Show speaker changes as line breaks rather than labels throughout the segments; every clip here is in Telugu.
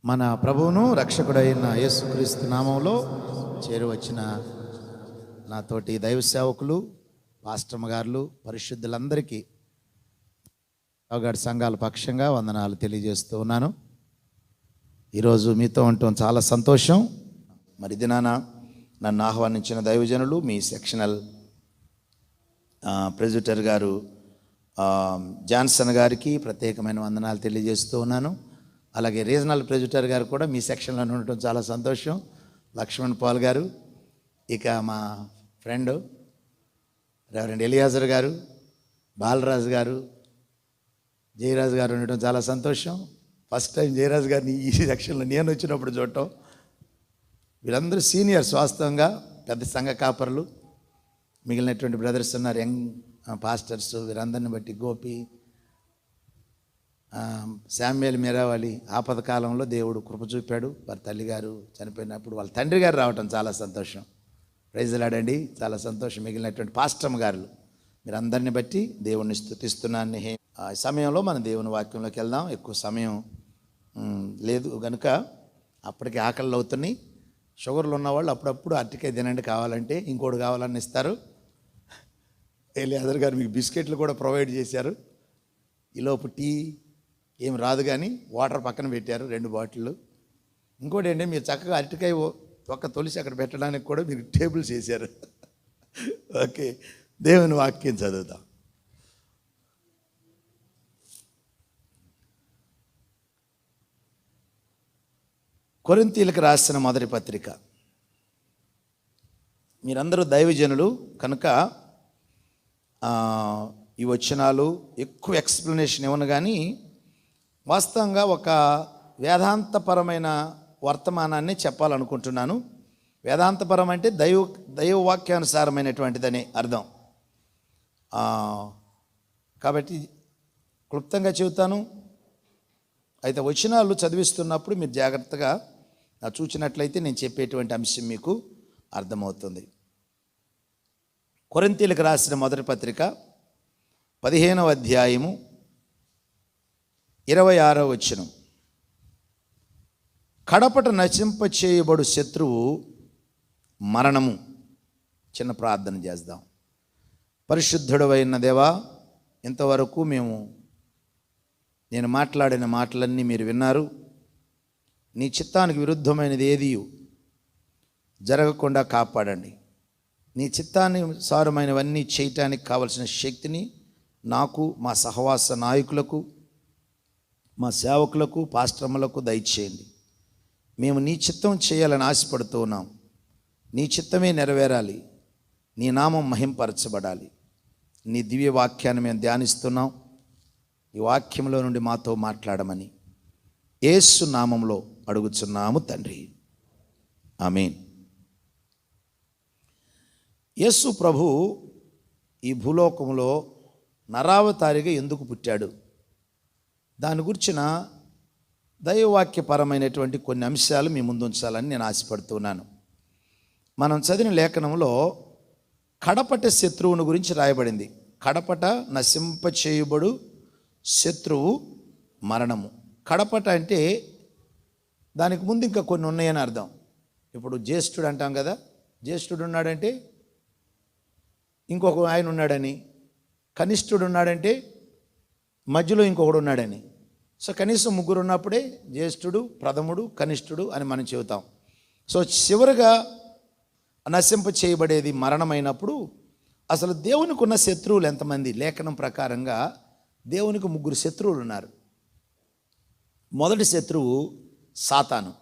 మన ప్రభువును రక్షకుడైన యేసుక్రీస్తు నామంలో చేరువచ్చిన నాతోటి దైవ సేవకులు, పాస్టర్మ గారులు, పరిశుద్ధులందరికీ అవగాడి సంఘాల పక్షంగా వందనాలు తెలియజేస్తూ ఉన్నాను. ఈరోజు మీతో ఉండటం చాలా సంతోషం. మరి దినాన నన్ను ఆహ్వానించిన దైవజనులు మీ సెక్షనల్ ప్రెసిడెంటర్ గారు జాన్సన్ గారికి ప్రత్యేకమైన వందనాలు తెలియజేస్తూ ఉన్నాను. అలాగే రీజనల్ ప్రెసిడెంటర్ గారు కూడా మీ సెక్షన్లో ఉండటం చాలా సంతోషం, లక్ష్మణ్ పాల్ గారు. ఇక మా ఫ్రెండ్ రెవరెండ్ ఎలియాజర్ గారు, బాలరాజు గారు, జయరాజు గారు ఉండటం చాలా సంతోషం. ఫస్ట్ టైం జయరాజు గారిని ఈ సెక్షన్లో నేను వచ్చినప్పుడు చూడటం. వీళ్ళందరూ సీనియర్స్, వాస్తవంగా పెద్ద సంఘ కాపర్లు. మిగిలినటువంటి బ్రదర్స్ ఉన్నారు, యంగ్ పాస్టర్స్. వీరందరిని బట్టి గోపి, శామ్యుయల్ మీరావాలి ఆపద కాలంలో దేవుడు కృప చూపాడు. వారి తల్లిగారు చనిపోయినప్పుడు వాళ్ళ తండ్రి గారు రావటం చాలా సంతోషం. ప్రైజ్ లాడండి, చాలా సంతోషం. మిగిలినటువంటి పాస్టర్మ గారు మీరందరిని బట్టి దేవుణ్ణి స్తుతిస్తున్నాను. ఈ సమయంలో మన దేవుని వాక్యంలోకి వెళ్దాం. ఎక్కువ సమయం లేదు కనుక అప్పటికి ఆకలిలో అవుతున్నాయి. షుగర్లు ఉన్నవాళ్ళు అప్పుడప్పుడు అరటికాయ తినండి, కావాలంటే ఇంకోటి కావాలని ఇస్తారు. ఎలియాజర్ గారు మీకు బిస్కెట్లు కూడా ప్రొవైడ్ చేశారు. ఈలోపు టీ ఏం రాదు కానీ వాటర్ పక్కన పెట్టారు 2 బాటిళ్ళు. ఇంకోటి ఏంటంటే మీరు చక్కగా అరటికాయ ఒక్క తొలిసి అక్కడ పెట్టడానికి కూడా మీరు టేబుల్స్ వేశారు. ఓకే, దేవుని వాక్యం చదువుతాం. కొరింథీయులకు రాసిన మొదటి పత్రిక. మీరందరూ దైవజనులు కనుక ఈ వచనాలు ఎక్కువ ఎక్స్ప్లెనేషన్ ఇవ్వను, కానీ వాస్తవంగా ఒక వేదాంతపరమైన వర్తమానాన్ని చెప్పాలనుకుంటున్నాను. వేదాంతపరం అంటే దైవవాక్యానుసారమైనటువంటిదని అర్థం. కాబట్టి క్లుప్తంగా చెబుతాను. అయితే వచనాలు చదివిస్తున్నప్పుడు మీరు జాగ్రత్తగా చూచినట్లయితే నేను చెప్పేటువంటి అంశం మీకు అర్థమవుతుంది. కొరింథీయులకు రాసిన మొదటి పత్రిక 15వ అధ్యాయము 26వ వచనం. కడపట నశింపచేయబడు శత్రువు మరణము. చిన్న ప్రార్థన చేద్దాం. పరిశుద్ధుడవైన దేవా, ఇంతవరకు నేను మాట్లాడిన మాటలన్నీ మీరు విన్నారు. నీ చిత్తానికి విరుద్ధమైనది ఏది జరగకుండా కాపాడండి. నీ చిత్తానుసారమైనవన్నీ చేయటానికి కావలసిన శక్తిని నాకు, మా సహవాస నాయకులకు, మా సేవకులకు, పాస్టర్ములకు దయచేయండి. మేము నీ చిత్తం చేయాలని ఆశపడుతూ ఉన్నాం. నీ చిత్తమే నెరవేరాలి, నీ నామం మహింపరచబడాలి. నీ దివ్య వాక్యాన్ని మేము ధ్యానిస్తున్నాం. ఈ వాక్యంలో నుండి మాతో మాట్లాడమని యేసు నామంలో అడుగుచున్నాము తండ్రి, ఆమేన్. యేసు ప్రభు ఈ భూలోకంలో నరావతారిగా ఎందుకు పుట్టాడు, దాని గురించిన దైవవాక్యపరమైనటువంటి కొన్ని అంశాలు మీ ముందు ఉంచాలని నేను ఆశపడుతున్నాను. మనం చదివిన లేఖనంలో కడపట శత్రువుని గురించి రాయబడింది. కడపట నశింపచేయబడు శత్రువు మరణము. కడపట అంటే దానికి ముందు ఇంకా కొన్ని ఉన్నాయని అర్థం. ఇప్పుడు జ్యేష్ఠుడు అంటాం కదా, జ్యేష్ఠుడు ఉన్నాడంటే ఇంకొక ఆయన ఉన్నాడని, కనిష్ఠుడు ఉన్నాడంటే మధ్యలో ఇంకొకడు ఉన్నాడని. సో కనీసం 3 ఉన్నప్పుడే జ్యేష్ఠుడు, ప్రథముడు, కనిష్ఠుడు అని మనం చెబుతాం. సో చివరిగా నశింప చేయబడేది మరణమైనప్పుడు అసలు దేవునికి ఉన్న శత్రువులు ఎంతమంది? లేఖనం ప్రకారంగా దేవునికి 3 శత్రువులు ఉన్నారు. మొదటి శత్రువు సాతాను,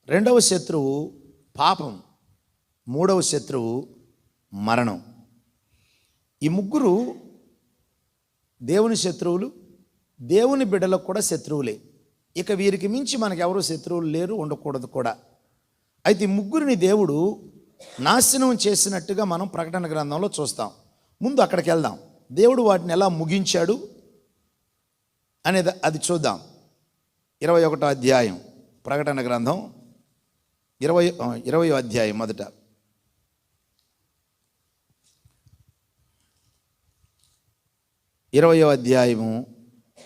రెండవ శత్రువు పాపం, మూడవ శత్రువు మరణం. ఈ 3 దేవుని శత్రువులు, దేవుని బిడ్డలకు కూడా శత్రువులే. ఇక వీరికి మించి మనకు ఎవరు శత్రువులు లేరు, ఉండకూడదు కూడా. అయితే ఈ 3ని దేవుడు నాశనం చేసినట్టుగా మనం ప్రకటన గ్రంథంలో చూస్తాం. ముందు అక్కడికి వెళ్దాం. దేవుడు వాటిని ఎలా ముగించాడు అనేది అది చూద్దాం. 21వ అధ్యాయం ప్రకటన గ్రంథం 20వ అధ్యాయం మొదట 20వ అధ్యాయము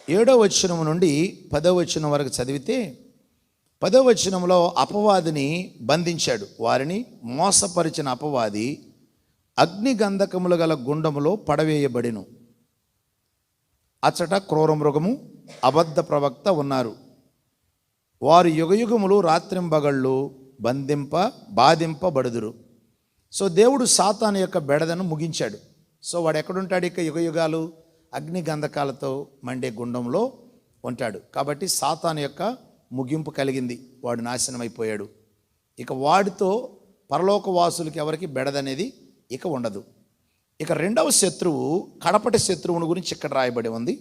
7వ వచనం నుండి 10వ వచనం వరకు చదివితే 10వ వచనంలో అపవాదిని బంధించాడు. వారిని మోసపరిచిన అపవాది అగ్ని గంధకములు గల గుండములో పడవేయబడిను. అచ్చట క్రూర మృగము అబద్ధ ప్రవక్త ఉన్నారు. వారు యుగయుగములు రాత్రింబగళ్ళు బాధింపబడుదురు. సో దేవుడు సాతాను యొక్క బెడదను ముగించాడు. సో వాడు ఎక్కడుంటాడు? ఇక యుగయుగాలు అగ్ని గంధకాలతో మండే గుండంలో ఉంటాడు. కాబట్టి సాతాను యొక్క ముగింపు కలిగింది. వాడు నాశనం అయిపోయాడు. ఇక వాడితో పరలోకవాసులకి ఎవరికి బెడదనేది ఇక ఉండదు. ఇక రెండవ శత్రువు, కడపటి శత్రువుని గురించి ఇక్కడ రాయబడి ఉంది,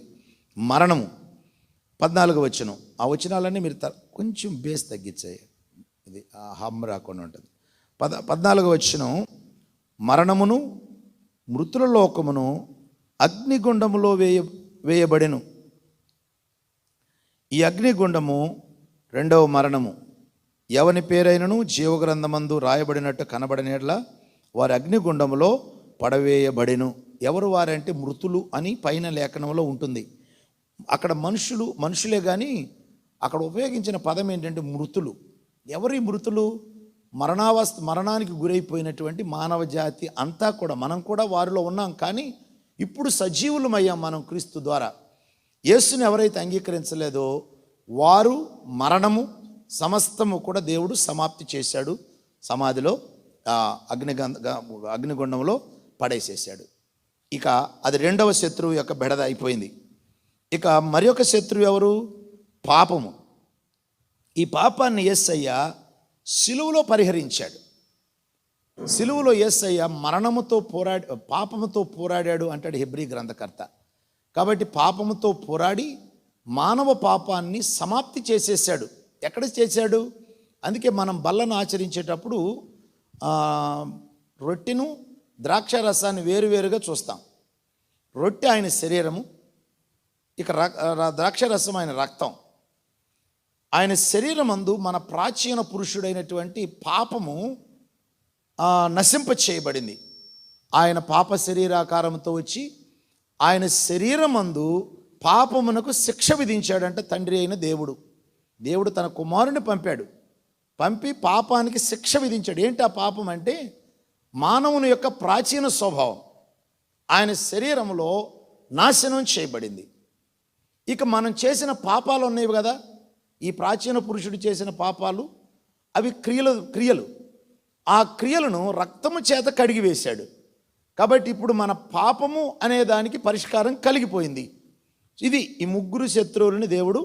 మరణము. 14వ వచనం. ఆ వచనాలన్నీ మీరు కొంచెం బేస్ తగ్గించాయి, ఇది హమ్ రాకుండా ఉంటుంది. 14వ వచనం, మరణమును మృతుల లోకమును అగ్నిగుండములో వేయబడెను. ఈ అగ్నిగుండము రెండవ మరణము. ఎవని పేరైనను జీవగ్రంథమందు రాయబడినట్టు కనబడినట్లా వారి అగ్నిగుండములో పడవేయబడెను. ఎవరు వారంటే మృతులు అని పైన లేఖనంలో ఉంటుంది. అక్కడ మనుషులే కానీ అక్కడ ఉపయోగించిన పదం ఏంటంటే మృతులు. ఎవరి మృతులు? మరణానికి గురైపోయినటువంటి మానవ జాతి అంతా కూడా, మనం కూడా వారిలో ఉన్నాం. కానీ ఇప్పుడు సజీవులమయ్యాం మనం క్రీస్తు ద్వారా. యేసుని ఎవరైతే అంగీకరించలేదో వారు మరణము సమస్తము కూడా దేవుడు సమాప్తి చేశాడు. సమాధిలో అగ్నిగుండంలో పడేసేసాడు. ఇక అది రెండవ శత్రువు యొక్క బెడద అయిపోయింది. ఇక మరి ఒక శత్రువు ఎవరు? పాపము. ఈ పాపాన్ని యేసయ్య సిలువలో పరిహరించాడు. సిలువలో యేసయ్య పాపముతో పోరాడాడు అంటాడు హెబ్రీ గ్రంథకర్త. కాబట్టి పాపముతో పోరాడి మానవ పాపాన్ని సమాప్తి చేసేసాడు. ఎక్కడ చేశాడు? అందుకే మనం బల్లను ఆచరించేటప్పుడు రొట్టెను ద్రాక్ష రసాన్ని వేరువేరుగా చూస్తాం. రొట్టె ఆయన శరీరము, ఇక ద్రాక్ష రసం ఆయన రక్తం. ఆయన శరీరమందు మన ప్రాచీన పురుషుడైనటువంటి పాపము నశింప చేయబడింది. ఆయన పాప శరీరాకారంతో వచ్చి ఆయన శరీరమందు పాపమునకు శిక్ష విధించాడంటే తండ్రి అయిన దేవుడు తన కుమారుని పంపి పాపానికి శిక్ష విధించాడు. ఏంటి ఆ పాపం అంటే మానవుని యొక్క ప్రాచీన స్వభావం ఆయన శరీరంలో నాశనం చేయబడింది. ఇక మనం చేసిన పాపాలు ఉన్నాయి కదా, ఈ ప్రాచీన పురుషుడు చేసిన పాపాలు, అవి క్రియలు. ఆ క్రియలను రక్తము చేత కడిగివేశాడు. కాబట్టి ఇప్పుడు మన పాపము అనే దానికి పరిష్కారం కలిగిపోయింది. ఇది ఈ ముగ్గురు శత్రువులని దేవుడు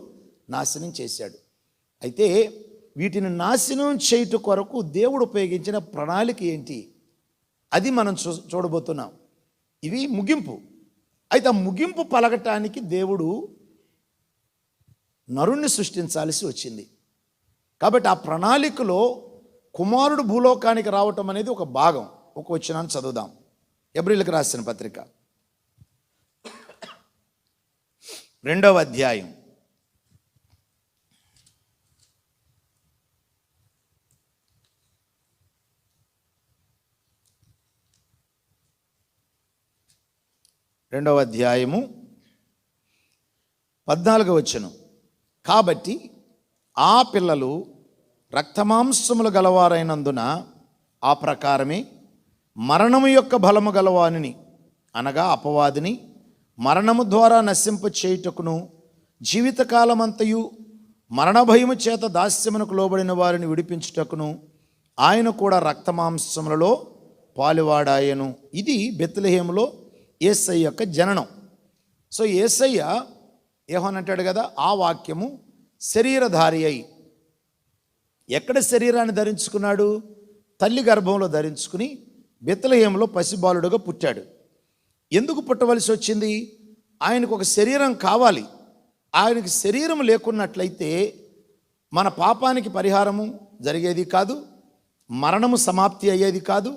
నాశనం చేశాడు. అయితే వీటిని నాశనం చేయుట కొరకు దేవుడు ఉపయోగించిన ప్రణాళిక ఏంటి? అది మనం చూడబోతున్నాం. ఇవి ముగింపు. అయితే ఆ ముగింపు పలకటానికి దేవుడు నరుణ్ణి సృష్టించాల్సి వచ్చింది. కాబట్టి ఆ ప్రణాళికలో కుమారుడు భూలోకానికి రావటం అనేది ఒక భాగం. ఒక వచనాన్ని చదువుదాం. ఎబ్రీయులకు రాసిన పత్రిక 2వ అధ్యాయం 14వ వచనం. కాబట్టి ఆ పిల్లలు రక్తమాంసములు గలవారైనందున ఆ ప్రకారమే మరణము యొక్క బలము గలవానిని, అనగా అపవాదిని మరణము ద్వారా నశింప చేయుటకును, జీవితకాలమంతయు మరణ భయము చేత దాస్యమునకు లోబడిన వారిని విడిపించుటకును ఆయన కూడా రక్తమాంసములలో పాలువాడాయను. ఇది బెత్లెహేములో యేసయ్య యొక్క జననం. సో యేసయ్య యోహానంటాడు కదా, ఆ వాక్యము శరీరధారి అయి ఎక్కడ శరీరాన్ని ధరించుకున్నాడు? తల్లి గర్భంలో ధరించుకుని బెత్లెహేములో పసిబాలుడుగా పుట్టాడు. ఎందుకు పుట్టవలసి వచ్చింది? ఆయనకు ఒక శరీరం కావాలి. ఆయనకి శరీరం లేకున్నట్లయితే మన పాపానికి పరిహారము జరిగేది కాదు, మరణము సమాప్తి అయ్యేది కాదు,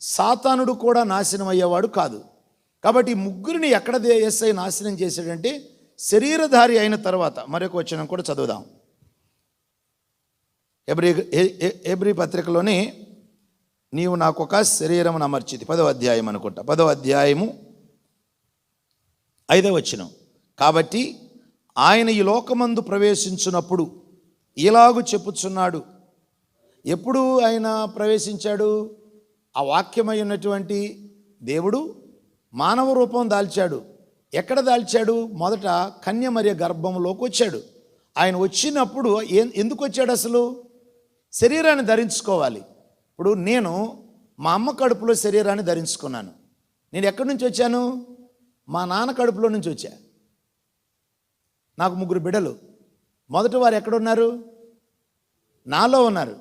సాతానుడు కూడా నాశనం అయ్యేవాడు కాదు. కాబట్టి ముగ్గురిని ఎక్కడ యేసయ్య నాశనం చేశాడంటే శరీరధారి అయిన తర్వాత. మరొక వచనం కూడా చదువుదాం. హెబ్రీ పత్రికలోనే నీవు నాకు ఒక శరీరం అమర్చితి, 10వ అధ్యాయం అనుకుంటా, 10వ అధ్యాయము 5వ వచనం. కాబట్టి ఆయన ఈ లోకమందు ప్రవేశించినప్పుడు ఇలాగు చెప్పుచున్నాడు. ఎప్పుడు ఆయన ప్రవేశించాడు? ఆ వాక్యమై ఉన్నటువంటి దేవుడు మానవ రూపం దాల్చాడు. ఎక్కడ దాల్చాడు? మొదట కన్యమర్య గర్భంలోకి వచ్చాడు. ఆయన వచ్చినప్పుడు ఎందుకు వచ్చాడు? అసలు శరీరాన్ని ధరించుకోవాలి. ఇప్పుడు నేను మా అమ్మ కడుపులో శరీరాన్ని ధరించుకున్నాను. నేను ఎక్కడి నుంచి వచ్చాను? మా నాన్న కడుపులో నుంచి వచ్చా. నాకు 3 బిడ్డలు. మొదటి వారు ఎక్కడున్నారు? నాలో ఉన్నారు.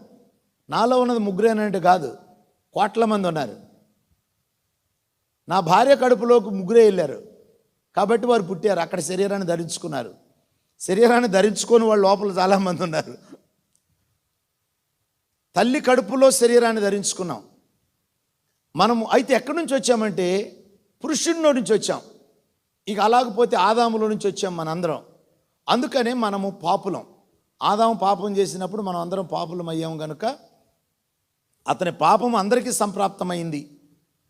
నాలో ఉన్నది 3 అంటే కాదు, కోట్ల మంది ఉన్నారు. నా భార్య కడుపులోకి 3 వెళ్ళారు కాబట్టి వారు పుట్టారు, అక్కడ శరీరాన్ని ధరించుకున్నారు. శరీరాన్ని ధరించుకొని వాళ్ళు లోపల చాలామంది ఉన్నారు. తల్లి కడుపులో శరీరాన్ని ధరించుకున్నాం మనము. అయితే ఎక్కడి నుంచి వచ్చామంటే పురుషుడిలో నుంచి వచ్చాం. ఇక అలాగపోతే ఆదాములో నుంచి వచ్చాం మనందరం. అందుకనే మనము పాపులం. ఆదాము పాపం చేసినప్పుడు మనం అందరం పాపులం అయ్యాము కనుక అతని పాపం అందరికీ సంప్రాప్తమైంది.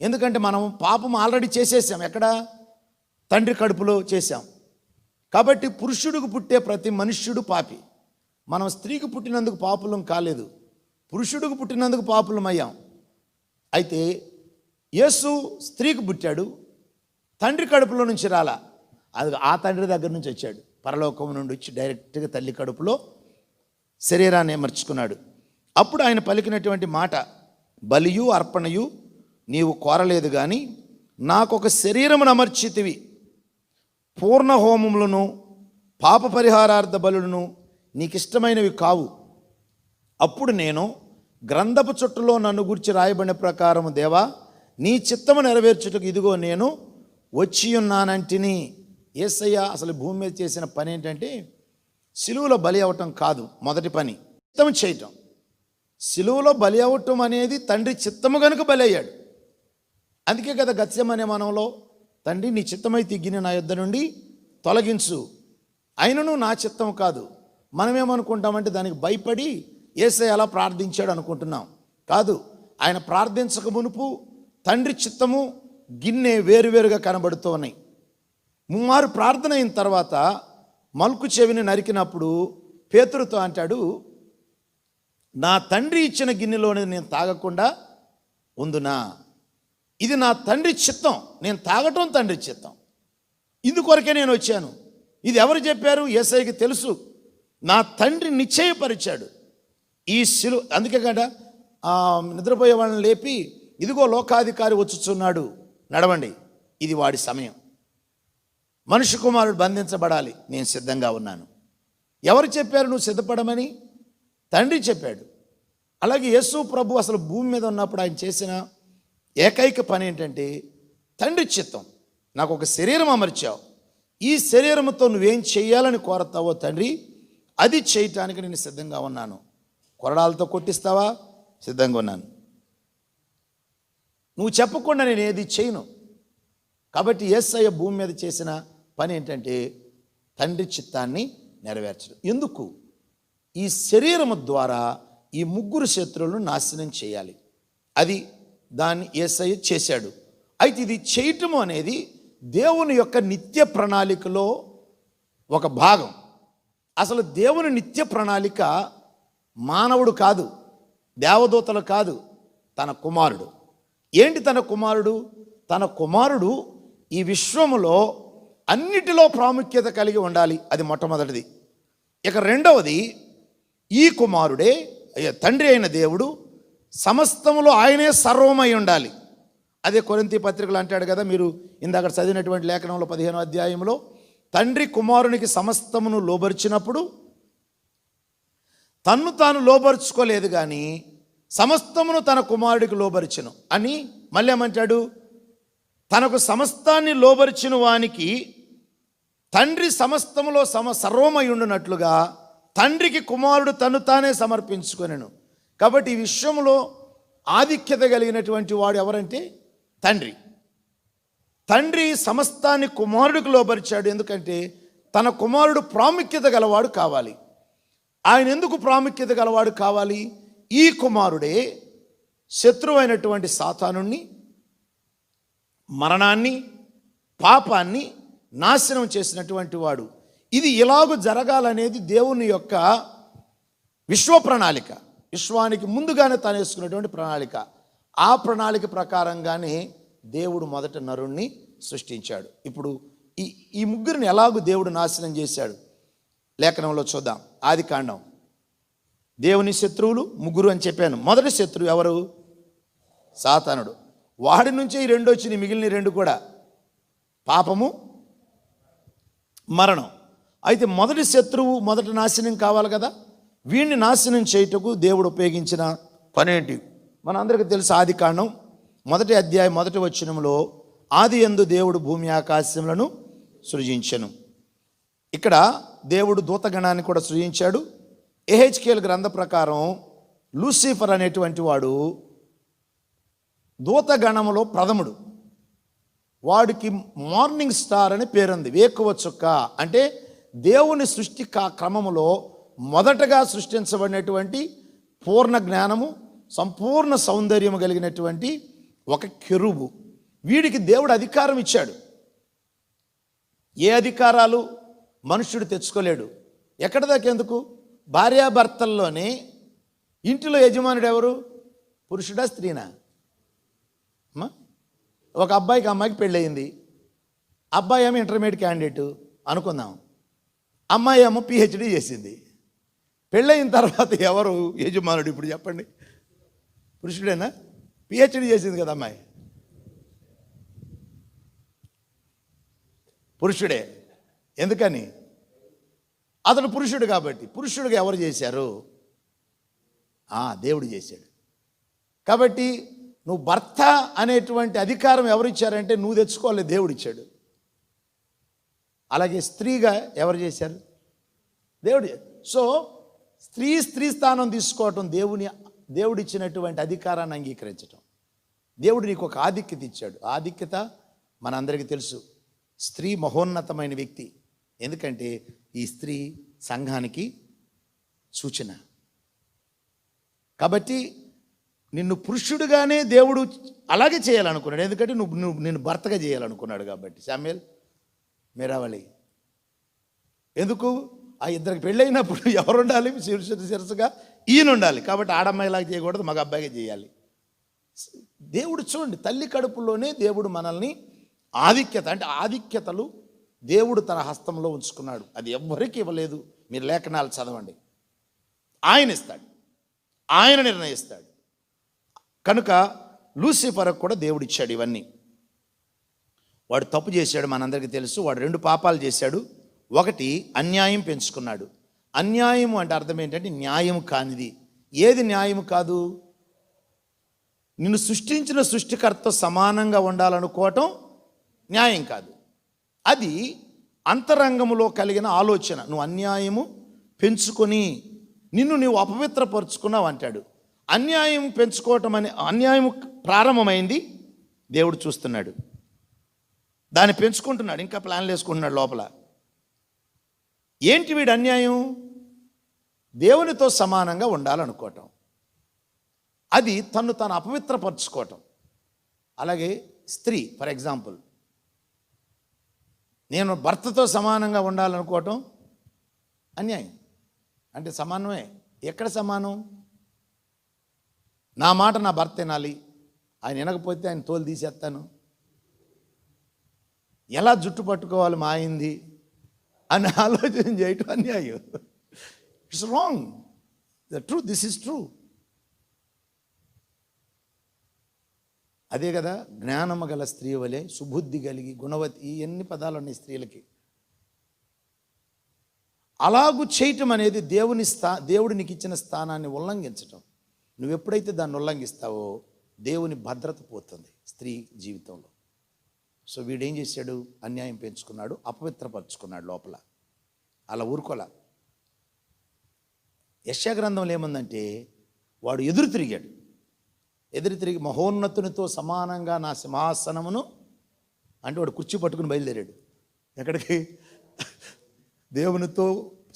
ఎందుకంటే మనం పాపం ఆల్రెడీ చేసేసాం. ఎక్కడ? తండ్రి కడుపులో చేశాం. కాబట్టి పురుషుడికి పుట్టే ప్రతి మనుష్యుడు పాపి. మనం స్త్రీకి పుట్టినందుకు పాపులం కాలేదు, పురుషుడికి పుట్టినందుకు పాపులం అయ్యాం. అయితే యేసు స్త్రీకి పుట్టాడు, తండ్రి కడుపులో నుంచి రాలా. అది ఆ తండ్రి దగ్గర నుంచి వచ్చాడు. పరలోకం నుండి వచ్చి డైరెక్ట్గా తల్లి కడుపులో శరీరాన్ని అమర్చుకున్నాడు. అప్పుడు ఆయన పలికినటువంటి మాట, బలియు అర్పణయు నీవు కోరలేదు కానీ నాకొక శరీరమును అమర్చితివి. పూర్ణ హోమములను పాప పరిహారార్థ బలులను నీకు ఇష్టమైనవి కావు. అప్పుడు నేను గ్రంథపు చుట్టలో నన్ను గురించి రాయబడిన ప్రకారము దేవా నీ చిత్తము నెరవేర్చుటకు ఇదిగో నేను వచ్చి ఉన్నానంటిని. యేసయ్య అసలు భూమి మీద చేసిన పని ఏంటంటే సిలువలో బలి అవ్వటం కాదు. మొదటి పని చిత్తము చేయటం. సిలువలో బలి అవ్వటం అనేది తండ్రి చిత్తము కనుక బలి అయ్యాడు. అందుకే కదా గత్సేమనే మనంలో తండ్రి నీ చిత్తమైతే గిన్నె నా యొద్ద నుండి తొలగించు, అయినను నా చిత్తం కాదు. మనమేమనుకుంటామంటే దానికి భయపడి యేసయ్య అలా ప్రార్థించాడు అనుకుంటున్నాం. కాదు, ఆయన ప్రార్థించక మునుపు తండ్రి చిత్తము గిన్నె వేరువేరుగా కనబడుతూ ఉన్నాయి. 3 మారు ప్రార్థన అయిన తర్వాత మల్కు చెవిని నరికినప్పుడు పేతురుతో అంటాడు, నా తండ్రి ఇచ్చిన గిన్నెలోనే నేను తాగకుండా ఉందునా? ఇది నా తండ్రి చిత్తం, నేను తాగటం తండ్రి చిత్తం. ఇందుకొరకే నేను వచ్చాను. ఇది ఎవరు చెప్పారు? యేసయ్యకి తెలుసు. నా తండ్రి నిశ్చయపరిచాడు ఈ అందుకే కదా నిద్రపోయే వాళ్ళని లేపి ఇదిగో లోకాధికారి వచ్చుచున్నాడు, నడవండి, ఇది వాడి సమయం, మనుష్య కుమారుడు బంధించబడాలి, నేను సిద్ధంగా ఉన్నాను. ఎవరు చెప్పారు నువ్వు సిద్ధపడమని? తండ్రి చెప్పాడు. అలాగే యేసు ప్రభు అసలు భూమి మీద ఉన్నప్పుడు ఆయన చేసిన ఏకైక పని ఏంటంటే తండ్రి చిత్తం. నాకు ఒక శరీరం అమర్చావు, ఈ శరీరంతో నువ్వేం చేయాలని కోరతావో తండ్రి అది చేయటానికి నేను సిద్ధంగా ఉన్నాను. కొరడాలతో కొట్టిస్తావా? సిద్ధంగా ఉన్నాను. నువ్వు చెప్పకుండా నేను ఏది చేయను. కాబట్టి యేసయ్య భూమి మీద చేసిన పని ఏంటంటే తండ్రి చిత్తాన్ని నెరవేర్చడం. ఎందుకు? ఈ శరీరము ద్వారా ఈ 3 శత్రువులను నాశనం చేయాలి. అది దాన్ని యేసయ్య చేశాడు. అయితే ఇది చేయటము అనేది దేవుని యొక్క నిత్య ప్రణాళికలో ఒక భాగం. అసలు దేవుని నిత్య ప్రణాళిక మానవుడు కాదు, దేవదూతలు కాదు, తన కుమారుడు. ఏంటి తన కుమారుడు? తన కుమారుడు ఈ విశ్వములో అన్నిటిలో ప్రాముఖ్యత కలిగి ఉండాలి. అది మొట్టమొదటిది. ఇక రెండవది, ఈ కుమారుడే తండ్రి అయిన దేవుడు సమస్తములో ఆయనే సర్వమై ఉండాలి. అదే కొరింథీ పత్రికలు అంటాడు కదా, మీరు ఇందాక చదివినటువంటి లేఖనంలో 15వ అధ్యాయంలో తండ్రి కుమారునికి సమస్తమును లోబరిచినప్పుడు తన్ను తాను లోబరుచుకోలేదు కానీ సమస్తమును తన కుమారుడికి లోబరిచెను అని మళ్ళీ ఏమంటాడు? తనకు సమస్తాన్ని లోబరిచిన వానికి తండ్రి సమస్తములో సర్వమై ఉండునట్లుగా తండ్రికి కుమారుడు తను తానే సమర్పించుకొనెను. కాబట్టి ఈ విశ్వంలో ఆధిక్యత కలిగినటువంటి వాడు ఎవరంటే తండ్రి. తండ్రి సమస్తాన్ని కుమారుడికి లోబరిచాడు. ఎందుకంటే తన కుమారుడు ప్రాముఖ్యత గలవాడు కావాలి. ఆయన ఎందుకు ప్రాముఖ్యత గలవాడు కావాలి? ఈ కుమారుడే శత్రువైనటువంటి సాతానుణ్ణి, మరణాన్ని, పాపాన్ని నాశనం చేసినటువంటి వాడు. ఇది ఇలాగూ జరగాలనేది దేవుని యొక్క విశ్వ ప్రణాళిక, విశ్వానికి ముందుగానే తాను వేసుకున్నటువంటి ప్రణాళిక. ఆ ప్రణాళిక ప్రకారంగానే దేవుడు మొదట నరుణ్ణి సృష్టించాడు. ఇప్పుడు ఈ ముగ్గురిని ఎలాగూ దేవుడు నాశనం చేశాడు లేఖనంలో చూద్దాం. ఆదికాండం. దేవుని శత్రువులు ముగ్గురు అని చెప్పాను. మొదటి శత్రువు ఎవరు? సాతానుడు. వాడి నుంచే ఈ రెండు వచ్చినాయి. మిగిలిన రెండు కూడా పాపము, మరణం. అయితే మొదటి శత్రువు మొదటి నాశనం కావాలి కదా. వీడిని నాశనం చేయుటకు దేవుడు ఉపయోగించిన పనేంటి? మన అందరికీ తెలుసు. ఆదికాండం 1వ అధ్యాయం 1వ వచనంలో ఆదియందు దేవుడు భూమి ఆకాశములను సృజించెను. ఇక్కడ దేవుడు దూతగణాన్ని కూడా సృజించాడు. ఎహెచ్కేల్ గ్రంథ ప్రకారం లూసిఫర్ అనేటువంటి వాడు దూతగణములో ప్రథముడు. వాడికి మార్నింగ్ స్టార్ అని పేరుంది. వేకువ చుక్క అంటే దేవుని సృష్టి క్రమములో మొదటగా సృష్టించబడినటువంటి పూర్ణ జ్ఞానము, సంపూర్ణ సౌందర్యము కలిగినటువంటి ఒక కెరూబు. వీడికి దేవుడు అధికారం ఇచ్చాడు. ఏ అధికారాలు మనుష్యుడు తెచ్చుకోలేడు. ఎక్కడ దాకెందుకు? భార్యాభర్తల్లోనే ఇంటిలో యజమానుడు ఎవరు? పురుషుడా స్త్రీనా? అమ్మా, ఒక అబ్బాయికి అమ్మాయికి పెళ్ళయింది. అబ్బాయి ఏమో ఇంటర్మీడియట్ క్యాండిడేటు అనుకుందాం, అమ్మాయి ఏమో పిహెచ్డి చేసింది. పెళ్ళయిన తర్వాత ఎవరు యజమానుడు? ఇప్పుడు చెప్పండి. పురుషుడేనా? పిహెచ్డి చేసింది కదా అమ్మాయి, పురుషుడే. ఎందుకని? అతడు పురుషుడు కాబట్టి. పురుషుడిగా ఎవరు చేశారు? దేవుడు చేశాడు. కాబట్టి నువ్వు భర్త అనేటువంటి అధికారం ఎవరు ఇచ్చారంటే నువ్వు తెచ్చుకోవాలి, దేవుడు ఇచ్చాడు. అలాగే స్త్రీగా ఎవరు చేశారు? దేవుడు. సో స్త్రీ స్థానం తీసుకోవటం దేవుడు ఇచ్చినటువంటి అధికారాన్ని అంగీకరించటం. దేవుడు నీకు ఒక ఆధిక్యత ఇచ్చాడు. ఆధిక్యత మనందరికీ తెలుసు. స్త్రీ మహోన్నతమైన వ్యక్తి. ఎందుకంటే ఈ స్త్రీ సంఘానికి సూచన. కాబట్టి నిన్ను పురుషుడుగానే దేవుడు అలాగే చేయాలనుకున్నాడు. ఎందుకంటే నిన్ను భర్తగా చేయాలనుకున్నాడు కాబట్టి. శామ్యూయల్, మీరావళి. ఎందుకు? ఆ ఇద్దరికి పెళ్ళైనప్పుడు ఎవరు ఉండాలి? శిరస్సుగా ఈయన ఉండాలి. కాబట్టి ఆడమ్మాయిలాగా చేయకూడదు, మగ అబ్బాయిగా చేయాలి. దేవుడు చూడండి, తల్లి కడుపులోనే దేవుడు మనల్ని ఆధిక్యత అంటే ఆధిక్యతలు దేవుడు తన హస్తంలో ఉంచుకున్నాడు. అది ఎవ్వరికి ఇవ్వలేదు. మీరు లేఖనాలు చదవండి. ఆయన ఇస్తాడు, ఆయన నిర్ణయిస్తాడు. కనుక లూసిఫర్కు కూడా దేవుడు ఇచ్చాడు ఇవన్నీ. వాడు తప్పు చేశాడు, మనందరికీ తెలుసు. వాడు 2 పాపాలు చేశాడు. ఒకటి, అన్యాయం పెంచుకున్నాడు. అన్యాయం అంటే అర్థం ఏంటంటే న్యాయం కానిది. ఏది న్యాయం కాదు? నిన్ను సృష్టించిన సృష్టికర్త సమానంగా ఉండాలనుకోవటం న్యాయం కాదు. అది అంతరంగములో కలిగిన ఆలోచన. నువ్వు అన్యాయము పెంచుకొని నిన్ను నీవు అపవిత్రపరుచుకున్నావు అంటాడు. అన్యాయం పెంచుకోవటం అనే అన్యాయం ప్రారంభమైంది. దేవుడు చూస్తున్నాడు, దాన్ని పెంచుకుంటున్నాడు, ఇంకా ప్లాన్లు వేసుకుంటున్నాడు లోపల. ఏంటి వీడు అన్యాయం? దేవునితో సమానంగా ఉండాలనుకోవటం. అది తను తాను అపవిత్రపరచుకోవటం. అలాగే స్త్రీ, ఫర్ ఎగ్జాంపుల్, నేను భర్తతో సమానంగా ఉండాలనుకోవటం అన్యాయం. అంటే సమానమే. ఎక్కడ సమానం? నా మాట నా భర్త వినాలి, ఆయన వినకపోతే ఆయన తోలు తీసేస్తాను, ఎలా జుట్టు పట్టుకోవాలి మా అయింది అని ఆలోచన చేయటం అన్యాయం. It's wrong. The true, this is true. అదే కదా జ్ఞానము గల స్త్రీ వలె సుబుద్ధి కలిగి గుణవతి, ఈ ఎన్ని పదాలు ఉన్నాయి స్త్రీలకి. అలాగూ చేయటం అనేది దేవుడు నీకు ఇచ్చిన స్థానాన్ని ఉల్లంఘించటం. నువ్వు ఎప్పుడైతే దాన్ని ఉల్లంఘిస్తావో దేవుని భద్రత పోతుంది స్త్రీ జీవితంలో. సో వీడేం చేశాడు? అన్యాయం పెంచుకున్నాడు, అపవిత్రపరుచుకున్నాడు లోపల. అలా ఊరుకోలా. యెషయా గ్రంథంలో ఏముందంటే వాడు ఎదురు తిరిగి మహోన్నతునితో సమానంగా నా సింహాసనమును అంటే వాడు కుర్చీ పట్టుకుని బయలుదేరాడు. ఎక్కడికి? దేవునితో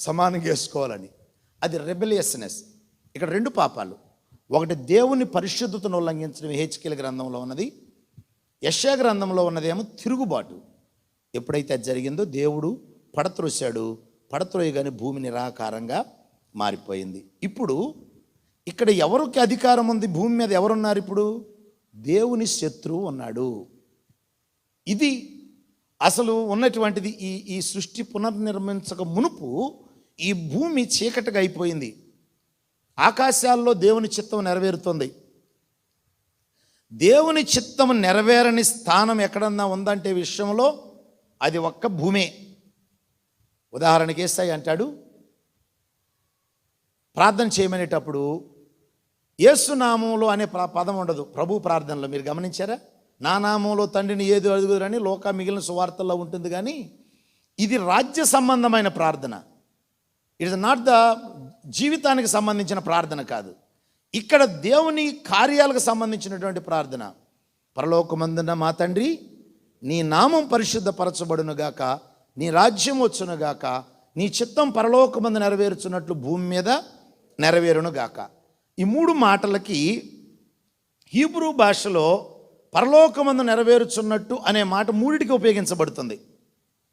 సమానంగా వేసుకోవాలని. అది రెబెలియస్నెస్. ఇక్కడ 2 పాపాలు. ఒకటి దేవుని పరిశుద్ధతను ఉల్లంఘించడం ఎహెచ్కేల్ గ్రంథంలో ఉన్నది. యెషయా గ్రంథంలో ఉన్నదేమో తిరుగుబాటు. ఎప్పుడైతే అది జరిగిందో దేవుడు పడత్రోసాడు. పడత్రోయగానే భూమి నిరాకారంగా మారిపోయింది. ఇప్పుడు ఇక్కడ ఎవరికి అధికారం ఉంది? భూమి మీద ఎవరున్నారు? ఇప్పుడు దేవుని శత్రువు ఉన్నాడు. ఇది అసలు ఉన్నటువంటిది. ఈ సృష్టి పునర్నిర్మించక మునుపు ఈ భూమి చీకటిగా అయిపోయింది. ఆకాశాల్లో దేవుని చిత్తం నెరవేరుతుంది. దేవుని చిత్తం నెరవేరని స్థానం ఎక్కడన్నా ఉందంటే విషయంలో అది ఒక్క భూమే. ఉదాహరణకి యేసయ్య అంటాడు, ప్రార్థన చేయమనేటప్పుడు యేసు నామంలో అనే పదం ఉండదు ప్రభు ప్రార్థనలో. మీరు గమనించారా? నా నామంలో తండ్రిని ఏది అడుగుదురని లోక మిగిలిన సువార్తల్లో ఉంటుంది. కానీ ఇది రాజ్య సంబంధమైన ప్రార్థన. ఇట్ ఇస్ నాట్ ద జీవితానికి సంబంధించిన ప్రార్థన కాదు. ఇక్కడ దేవుని కార్యాలకు సంబంధించినటువంటి ప్రార్థన. పరలోకమందున్న మా తండ్రి, నీ నామం పరిశుద్ధపరచబడునుగాక, నీ రాజ్యం వచ్చునుగాక, నీ చిత్తం పరలోకమందు నెరవేర్చున్నట్లు భూమి మీద నెరవేరునుగాక. ఈ 3 మాటలకి హీబ్రూ భాషలో పరలోకమందు నెరవేరుచున్నట్టు అనే మాట 3టికి ఉపయోగించబడుతుంది.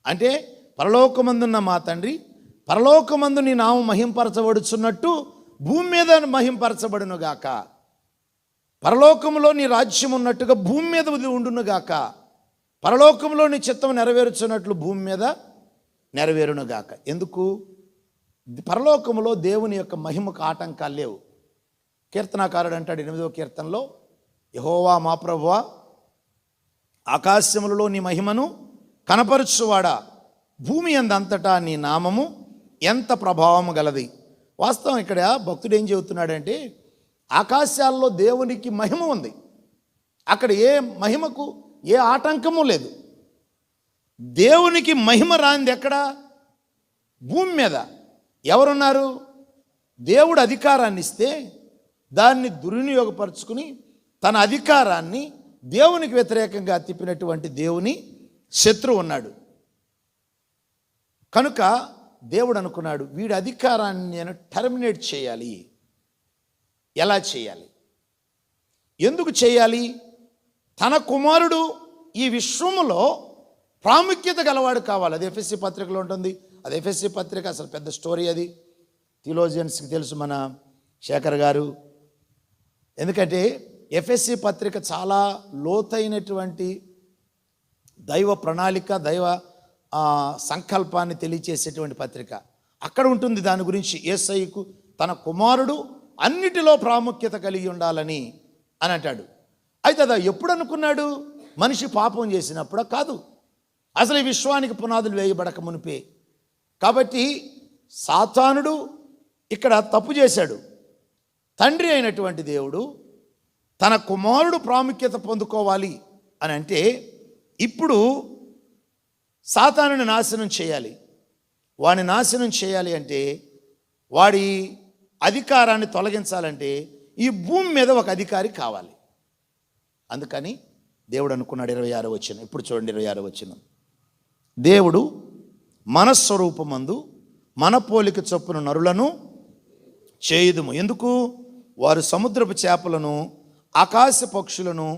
అంటే పరలోకమందున్న మా తండ్రి, పరలోకమందు నీ నామం మహింపరచబడుచున్నట్టు భూమి మీద మహింపరచబడునుగాక, పరలోకంలో నీ రాజ్యం ఉన్నట్టుగా భూమి మీద ఉండునుగాక, పరలోకంలో నీ చిత్తం నెరవేరుచున్నట్లు భూమి మీద నెరవేరునుగాక. ఎందుకు? పరలోకంలో దేవుని యొక్క మహిమకు ఆటంకాలు లేవు. కీర్తనాకారుడు అంటాడు 8వ కీర్తనలో, యెహోవా మా ప్రభువా, ఆకాశములలో నీ మహిమను కనపరుచువాడా, భూమి అందంతటా నీ నామము ఎంత ప్రభావము గలది. వాస్తవం ఇక్కడ భక్తుడు ఏం చెబుతున్నాడంటే, ఆకాశాల్లో దేవునికి మహిమ ఉంది. అక్కడ ఏ మహిమకు ఏ ఆటంకము లేదు. దేవునికి మహిమ రాంది ఎక్కడ? భూమి మీద. ఎవరున్నారు? దేవుడు అధికారాన్ని ఇస్తే దాన్ని దుర్వినియోగపరుచుకుని తన అధికారాన్ని దేవునికి వ్యతిరేకంగా తిప్పినటువంటి దేవుని శత్రువు ఉన్నాడు. కనుక దేవుడు అనుకున్నాడు, వీడి అధికారాన్ని నేను టర్మినేట్ చేయాలి. ఎలా చేయాలి? ఎందుకు చేయాలి? తన కుమారుడు ఈ విశ్వములో ప్రాముఖ్యత గలవాడు కావాలి. అది ఎఫ్ఎస్సి పత్రికలో ఉంటుంది. అది ఎఫ్ఎస్సి పత్రిక అసలు పెద్ద స్టోరీ. అది థియోలోజియన్స్కి తెలుసు, మన శేఖర్ గారు. ఎందుకంటే ఎఫ్ఎస్సి పత్రిక చాలా లోతైనటువంటి దైవ ప్రణాళిక, దైవ సంకల్పాన్ని తెలియచేసేటువంటి పత్రిక. అక్కడ ఉంటుంది దాని గురించి. యేసయ్యకు తన కుమారుడు అన్నిటిలో ప్రాముఖ్యత కలిగి ఉండాలని అని అంటాడు. అయితే అది ఎప్పుడు అనుకున్నాడు? మనిషి పాపం చేసినప్పుడు కాదు, అసలు ఈ విశ్వానికి పునాదులు వేయబడక మునిపే. కాబట్టి సాతానుడు ఇక్కడ తప్పు చేశాడు. తండ్రి అయినటువంటి దేవుడు తన కుమారుడు ప్రాముఖ్యత పొందుకోవాలి అని అంటే, ఇప్పుడు సాతానుని నాశనం చేయాలి. వాడిని నాశనం చేయాలి అంటే, వాడి అధికారాన్ని తొలగించాలంటే ఈ భూమి మీద ఒక అధికారి కావాలి. అందుకని దేవుడు అనుకున్నాడు. 26వ వచనం, ఇప్పుడు చూడండి 26వ వచనం. దేవుడు మన స్వరూపమందు మన పోలిక చొప్పున నరులను చేయుదుము. ఎందుకు? వారు సముద్రపు చేపలను, ఆకాశ పక్షులను,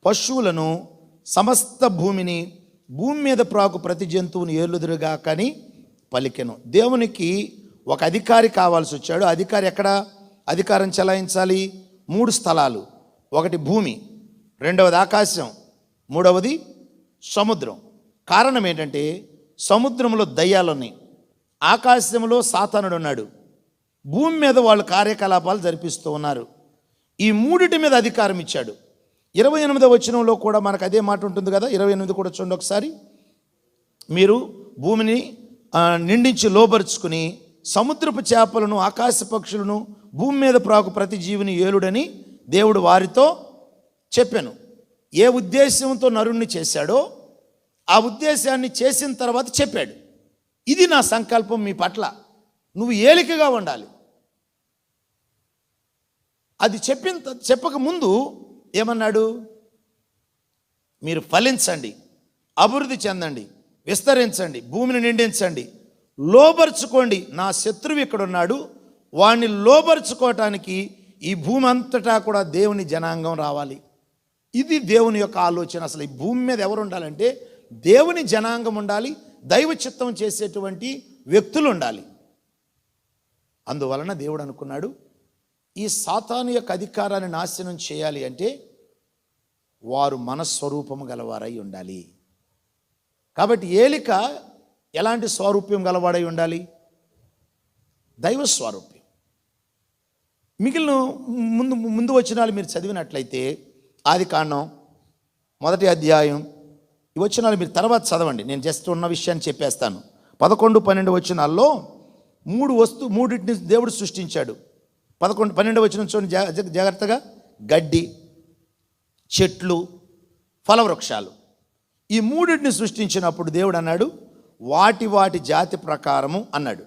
పశువులను, సమస్త భూమిని, భూమి మీద ప్రాకు ప్రతి జంతువుని ఏలుదురుగా కని పలికెను. దేవునికి ఒక అధికారి కావాల్సి వచ్చాడు. అధికారి ఎక్కడ అధికారం చెలాయించాలి? 3 స్థలాలు. ఒకటి భూమి, రెండవది ఆకాశం, మూడవది సముద్రం. కారణం ఏంటంటే సముద్రంలో దయ్యాలున్నాయి, ఆకాశంలో సాతానుడు ఉన్నాడు, భూమి మీద వాళ్ళు కార్యకలాపాలు జరిపిస్తూ ఉన్నారు. ఈ 3 మీద అధికారం ఇచ్చాడు. 28వ వచనంలో కూడా మనకు అదే మాట ఉంటుంది కదా. 28 కూడా చూడండి ఒకసారి. మీరు భూమిని నిండించి లోబరుచుకుని సముద్రపు చేపలను, ఆకాశ పక్షులను, భూమి మీద ప్రాకు ప్రతి జీవిని ఏలుడని దేవుడు వారితో చెప్పాను. ఏ ఉద్దేశంతో నరుణ్ణి చేశాడో ఆ ఉద్దేశాన్ని చేసిన తర్వాత చెప్పాడు, ఇది నా సంకల్పం మీ పట్ల, నువ్వు ఏలికగా ఉండాలి. అది చెప్పక ముందు ఏమన్నాడు? మీరు ఫలించండి, అభివృద్ధి చెందండి, విస్తరించండి, భూమిని నిండించండి, లోబరుచుకోండి. నా శత్రువు ఇక్కడ ఉన్నాడు, వాడిని లోబరుచుకోవటానికి ఈ భూమి అంతటా కూడా దేవుని జనాంగం రావాలి. ఇది దేవుని యొక్క ఆలోచన. అసలు ఈ భూమి మీద ఎవరు ఉండాలంటే దేవుని జనాంగం ఉండాలి, దైవ చిత్తం చేసేటువంటి వ్యక్తులు ఉండాలి. అందువలన దేవుడు అనుకున్నాడు, ఈ సాతాను యొక్క అధికారాన్ని నాశనం చేయాలి అంటే వారు మన స్వరూపము గలవారై ఉండాలి. కాబట్టి ఏలిక ఎలాంటి స్వరూప్యం గలవాడై ఉండాలి? దైవ స్వరూప్యం. మిగిలిన ముందు వచనాలు మీరు చదివినట్లయితే ఆదికాండం 1వ అధ్యాయం ఈ వచనాలు మీరు తర్వాత చదవండి, నేను జస్ట్ ఉన్న విషయాన్ని చెప్పేస్తాను. 11, 12 వచనాల్లో మూడింటిని దేవుడు సృష్టించాడు. 11, 12 వచనం చూడండి జాగ్రత్తగా. గడ్డి, చెట్లు, ఫలవృక్షాలు, ఈ మూడింటిని సృష్టించినప్పుడు దేవుడు అన్నాడు వాటి వాటి జాతి ప్రకారము అన్నాడు.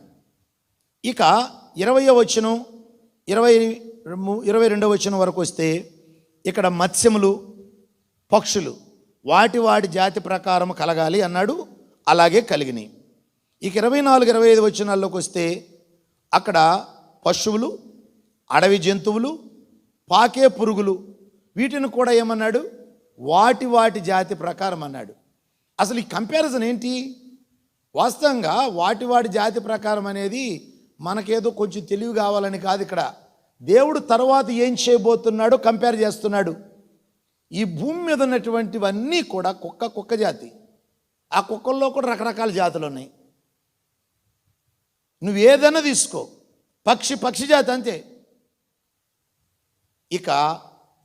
ఇక 20వ వచనం 22వ వచనం వరకు వస్తే ఇక్కడ మత్స్యములు, పక్షులు వాటి వాటి జాతి ప్రకారము కలగాలి అన్నాడు. అలాగే కలిగినాయి. ఇక 24, 25 వచనాల్లోకి వస్తే అక్కడ పశువులు, అడవి జంతువులు, పాకే పురుగులు వీటిని కూడా ఏమన్నాడు? వాటి వాటి జాతి ప్రకారం అన్నాడు. అసలు ఈ కంపారిజన్ ఏంటి? వాస్తవంగా వాటి వాటి జాతి ప్రకారం అనేది మనకేదో కొంచెం తెలివి కావాలని కాదు. ఇక్కడ దేవుడు తర్వాత ఏం చేయబోతున్నాడో కంపేర్ చేస్తున్నాడు. ఈ భూమి మీద ఉన్నటువంటివన్నీ కూడా కుక్క జాతి. ఆ కుక్కల్లో కూడా రకరకాల జాతులు ఉన్నాయి. నువ్వు ఏదైనా తీసుకో, పక్షి జాతి అంతే. ఇక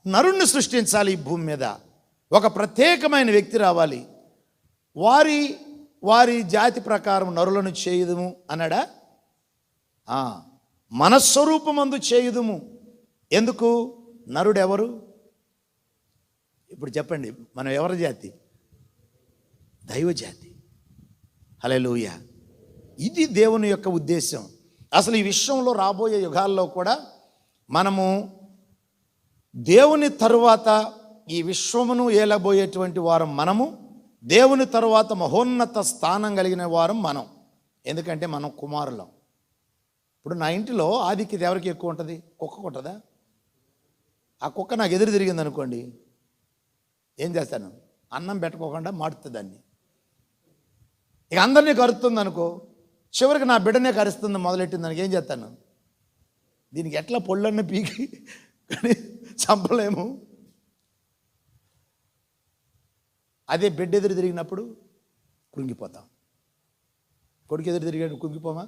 నరుణ్ణి సృష్టించాలి ఈ భూమి మీద. ఒక ప్రత్యేకమైన వ్యక్తి రావాలి. వారి జాతి ప్రకారం నరులను చేయుదుము అన్నాడా? మనస్వరూపమందు చేయుదుము. ఎందుకు? నరుడెవరు? ఇప్పుడు చెప్పండి, మనం ఎవరి జాతి? దైవ జాతి. హల్లెలూయా. ఇది దేవుని యొక్క ఉద్దేశం. అసలు ఈ విశ్వంలో రాబోయే యుగాల్లో కూడా మనము దేవుని తరువాత ఈ విశ్వమును ఏలబోయేటువంటి వారం మనము, దేవుని తరువాత మహోన్నత స్థానం కలిగిన వారం మనం. ఎందుకంటే మనం కుమారులం. ఇప్పుడు నా ఇంటిలో ఆధిక్యత ఎవరికి ఎక్కువ ఉంటుంది? కుక్కకు ఉంటుందా? ఆ కుక్క నాకు ఎదురు తిరిగింది అనుకోండి, ఏం చేస్తాను? అన్నం పెట్టుకోకుండా మాడుతుంది దాన్ని. ఇక అందరినీ కరుస్తుంది అనుకో, చివరికి నా బిడ్డనే కరుస్తుంది మొదలెట్టింది దానికి ఏం చేస్తాను? దీనికి ఎట్లా పొళ్ళన్నీ పీకి కానీ చంపలేము. అదే బిడ్డ ఎదురు తిరిగినప్పుడు కృంగిపోతాం. కొడుకు ఎదురు తిరిగినప్పుడు కృంగిపోమా?